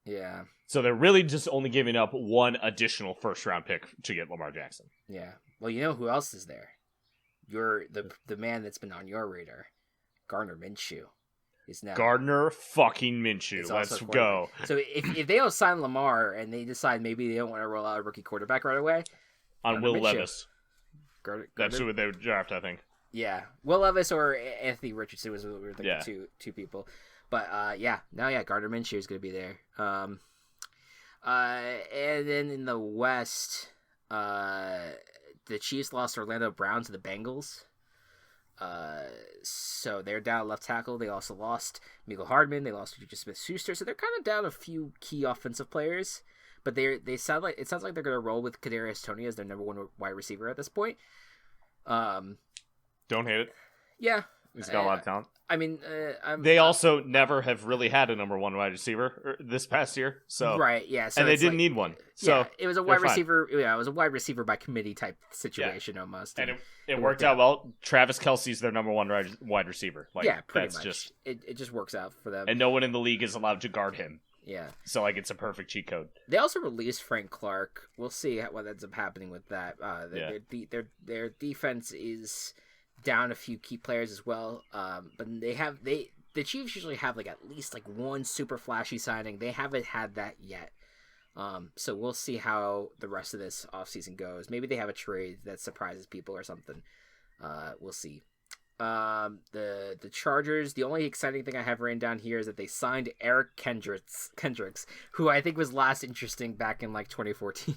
Yeah. So they're really just only giving up 1 additional first-round pick to get Lamar Jackson. Yeah. Well, you know who else is there? You're the man that's been on your radar, Gardner Minshew. Gardner fucking Minshew. Let's go. So if they don't sign Lamar and they decide maybe they don't want to roll out a rookie quarterback right away, on Will Levis. Gardner. That's who they would draft, I think. Yeah, Will Levis or Anthony Richardson was what we were thinking. Two people, but Gardner Minshew is going to be there. And then in the West, the Chiefs lost Orlando Brown to the Bengals. So they're down left tackle. They also lost Mecole Hardman. They lost Juju Smith-Schuster. So they're kind of down a few key offensive players. But it sounds like they're going to roll with Kadarius Toney as their number 1 wide receiver at this point. Don't hate it. Yeah, He's got a lot of talent. I mean, they also never have really had a number one wide receiver this past year. So right, yeah, so and they didn't need one. So yeah, it was a wide receiver. Yeah, it was a wide receiver by committee type situation almost. And it worked out well. Travis Kelce's their number one wide receiver. Like, yeah, pretty that's much. Just it just works out for them. And no one in the league is allowed to guard him. Yeah. So like it's a perfect cheat code. They also released Frank Clark. We'll see what ends up happening with that. Their defense is down a few key players as well. But the Chiefs usually have like at least like one super flashy signing. They haven't had that yet. So we'll see how the rest of this offseason goes. Maybe they have a trade that surprises people or something. We'll see. The Chargers, the only exciting thing I have written down here is that they signed Eric Kendricks, who I think was last interesting back in like 2014.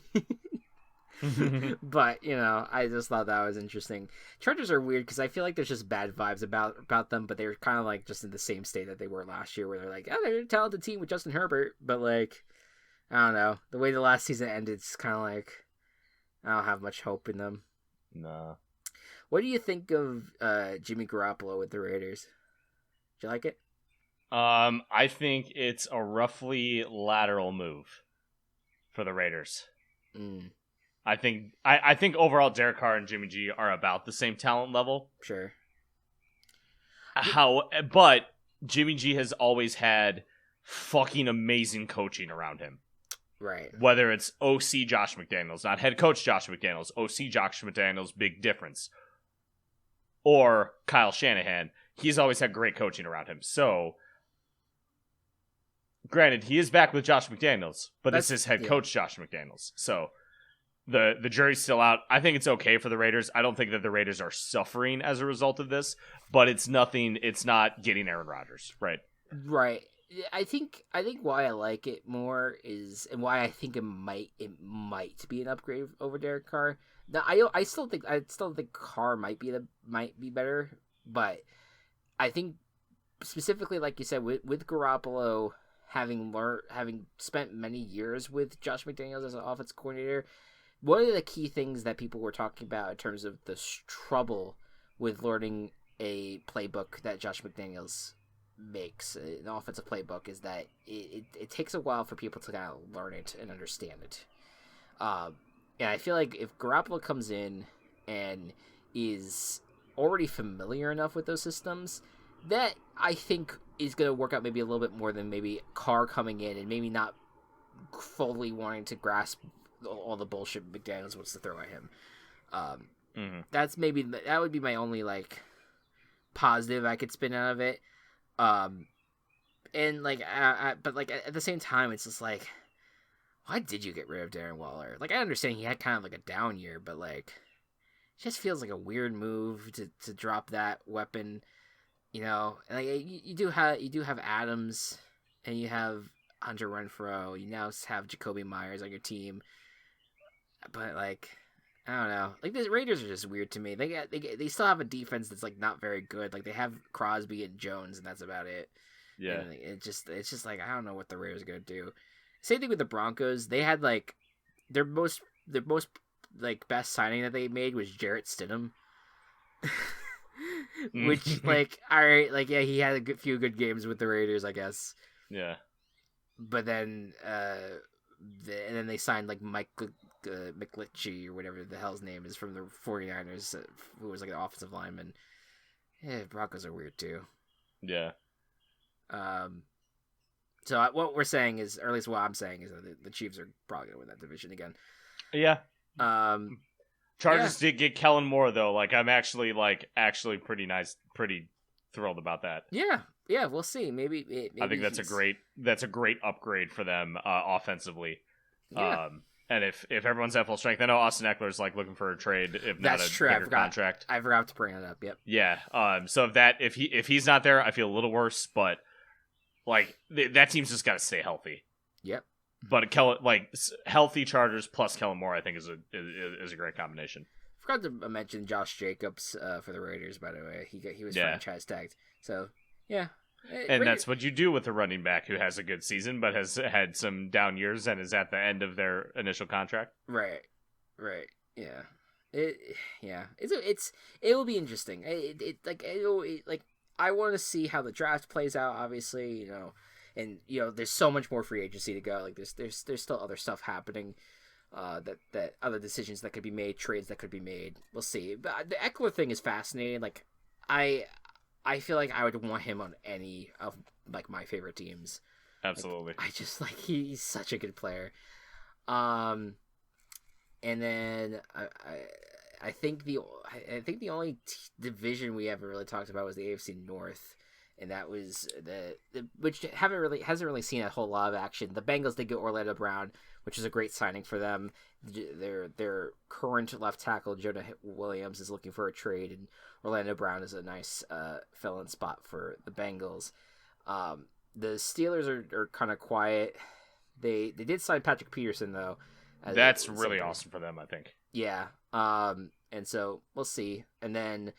But I just thought that was interesting. Chargers are weird because I feel like there's just bad vibes about them, but they're kind of like just in the same state that they were last year, where they're like, oh, they're a talented team with Justin Herbert, but like, I don't know, the way the last season ended, it's kind of like I don't have much hope in them. Nah. What do you think of Jimmy Garoppolo with the Raiders? Do you like it? I think it's a roughly lateral move for the Raiders. I think overall Derek Carr and Jimmy G are about the same talent level. Sure. But Jimmy G has always had fucking amazing coaching around him. Right. Whether it's OC Josh McDaniels, not head coach Josh McDaniels, OC Josh McDaniels, big difference. Or Kyle Shanahan, he's always had great coaching around him. So, granted, he is back with Josh McDaniels, but this is head coach Josh McDaniels. So, the jury's still out. I think it's okay for the Raiders. I don't think that the Raiders are suffering as a result of this, but it's not getting Aaron Rodgers, right? Right. I think why I like it more is, and why I think it might be an upgrade over Derek Carr. Now, I still think Carr might be better, but I think specifically, like you said, with Garoppolo having spent many years with Josh McDaniels as an offensive coordinator, one of the key things that people were talking about in terms of the trouble with learning a playbook that Josh McDaniels makes, an offensive playbook, is that it takes a while for people to kind of learn it and understand it. And I feel like if Garoppolo comes in and is already familiar enough with those systems, that I think is going to work out maybe a little bit more than maybe Carr coming in and maybe not fully wanting to grasp all the bullshit McDaniels wants to throw at him. That would be my only like positive I could spin out of it. And like, but like at the same time, it's just like, why did you get rid of Darren Waller? Like, I understand he had kind of like a down year, but like, it just feels like a weird move to drop that weapon, And like you do have Adams, and you have Hunter Renfrow. You now have Jacoby Myers on your team, but like, I don't know. Like, the Raiders are just weird to me. They still have a defense that's like not very good. Like, they have Crosby and Jones, and that's about it. Yeah. And it's just like, I don't know what the Raiders are gonna do. Same thing with the Broncos. They had like their most like best signing that they made was Jarrett Stidham. Which like, all right, like, yeah, he had a few good games with the Raiders, I guess. Yeah. But then and then they signed like Mike McGlinchey or whatever the hell his name is from the 49ers, who was like an offensive lineman. Yeah, Broncos are weird too. Yeah. So what we're saying is, or at least what I'm saying, is that the Chiefs are probably gonna win that division again. Yeah. Chargers did get Kellen Moore though. Like, I'm actually pretty thrilled about that. Yeah, we'll see. Maybe I think that's a great upgrade for them offensively. Yeah. And if everyone's at full strength, I know Austin Eckler's like looking for a trade, if not a bigger contract. I forgot to bring it up. Yep. Yeah. So if he's not there, I feel a little worse. But like, that team's just got to stay healthy. Yep. But healthy Chargers plus Kellen Moore, I think is a great combination. Forgot to mention Josh Jacobs for the Raiders. By the way, he was franchise tagged. So yeah. And that's what you do with a running back who has a good season but has had some down years and is at the end of their initial contract. Right. Yeah. It will be interesting. I want to see how the draft plays out. Obviously, and there's so much more free agency to go. Like there's still other stuff happening. That other decisions that could be made, trades that could be made. We'll see. But the Eckler thing is fascinating. Like I feel like I would want him on any of like my favorite teams. Absolutely. Like, I just like he's such a good player. And then I think the only division we haven't really talked about was the AFC North, and that was which hasn't really seen a whole lot of action. The Bengals did get Orlando Brown, which is a great signing for them. Their current left tackle Jonah Williams is looking for a trade, and Orlando Brown is a nice fill-in spot for the Bengals. The Steelers are kind of quiet. They did sign Patrick Peterson though. That's really awesome for them, I think. Yeah. And so we'll see. And then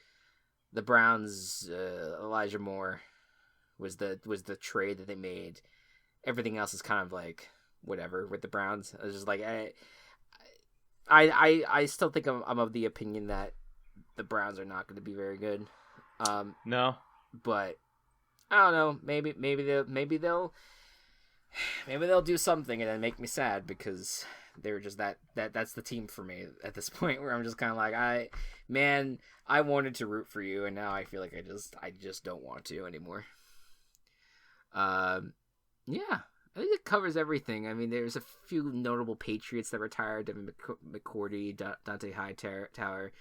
the Browns, Elijah Moore was the trade that they made. Everything else is kind of like whatever with the Browns. I was just like I still think I'm of the opinion that the Browns are not going to be very good. No. But I don't know. Maybe they'll do something and then make me sad because they're just that's the team for me at this point where I'm just kind of like I wanted to root for you and now I feel like I just don't want to anymore. Yeah, I think it covers everything. I mean, there's a few notable Patriots that retired: Devin McCourty, Dante Hightower.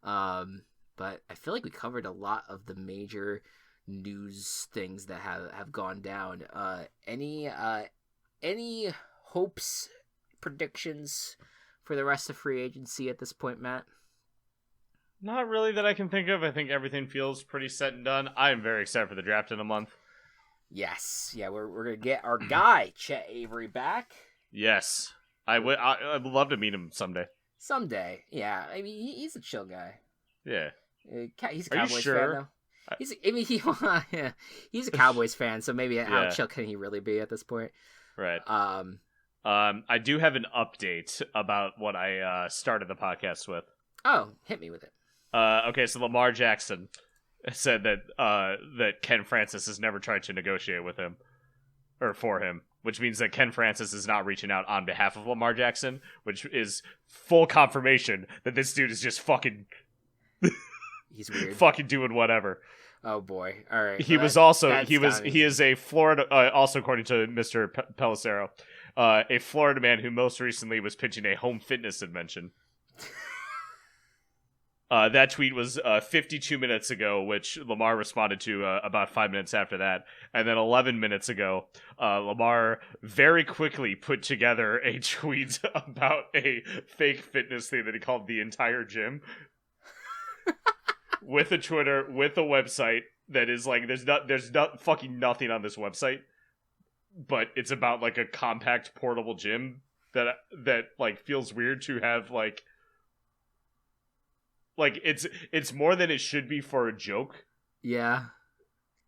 But I feel like we covered a lot of the major news things that have gone down. Any hopes, predictions for the rest of free agency at this point, Matt? Not really that I can think of. I think everything feels pretty set and done. I'm very excited for the draft in a month. Yes, yeah, we're gonna get our guy Chet Avery back. Yes, I'd love to meet him someday. Someday, yeah. I mean, he's a chill guy. Yeah, he's a Cowboys fan though. He's a Cowboys fan, so maybe how chill can he really be at this point? Right. I do have an update about what I started the podcast with. Oh, hit me with it. Okay, so Lamar Jackson said that Ken Francis has never tried to negotiate with him or for him, which means that Ken Francis is not reaching out on behalf of Lamar Jackson, which is full confirmation that this dude is just fucking he's weird. Fucking doing whatever. Oh boy. All right. He is a Florida also according to Mr. Pelissero, a Florida man who most recently was pitching a home fitness invention. That tweet was 52 minutes ago, which Lamar responded to about 5 minutes after that. And then 11 minutes ago, Lamar very quickly put together a tweet about a fake fitness thing that he called The Entire Gym. With a Twitter, with a website that is like, there's not fucking nothing on this website. But it's about like a compact portable gym that like feels weird to have like it's more than it should be for a joke. Yeah.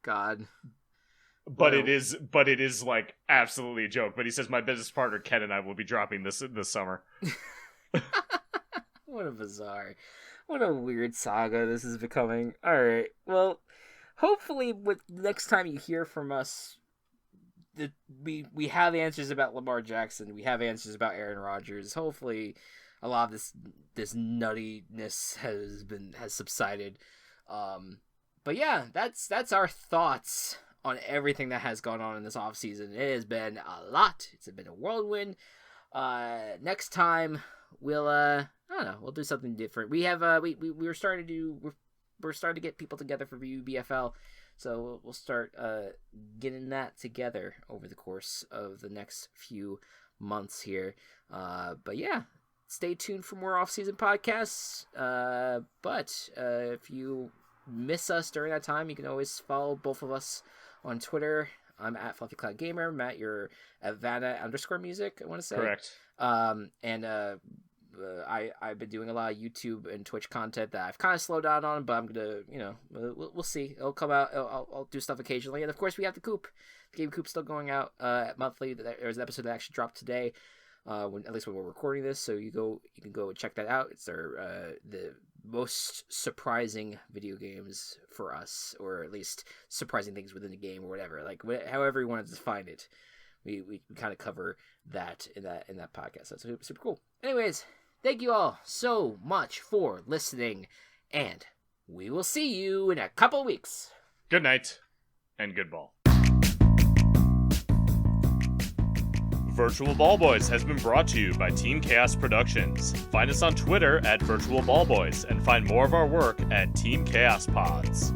God. But it is like absolutely a joke. But he says my business partner Ken and I will be dropping this summer. What a weird saga this is becoming. All right. Well, hopefully with next time you hear from us, we have answers about Lamar Jackson. We have answers about Aaron Rodgers. Hopefully a lot of this nuttiness has subsided. But yeah, that's our thoughts on everything that has gone on in this offseason. It has been a lot. It's been a whirlwind. Next time we'll I don't know, we'll do something different. We have we're starting to get people together for VUBFL. So we'll start getting that together over the course of the next few months here. But yeah, stay tuned for more off-season podcasts. But if you miss us during that time, you can always follow both of us on Twitter. I'm at Fluffy Cloud Gamer. Matt, you're at Vanna_music, I want to say. Correct. I've been doing a lot of YouTube and Twitch content that I've kind of slowed down on, but I'm gonna, we'll see. It'll come out. I'll do stuff occasionally, and of course we have the Coop. The Game Coop's still going out monthly. There's an episode that actually dropped today. at least when we're recording this. So you can go check that out. It's the most surprising video games for us, or at least surprising things within the game or whatever. Like however you want to define it, we kind of cover that in that podcast. So it's super cool. Anyways, thank you all so much for listening, and we will see you in a couple weeks. Good night, and good ball. Virtual Ball Boys has been brought to you by Team Chaos Productions. Find us on Twitter at Virtual Ball Boys, and find more of our work at Team Chaos Pods.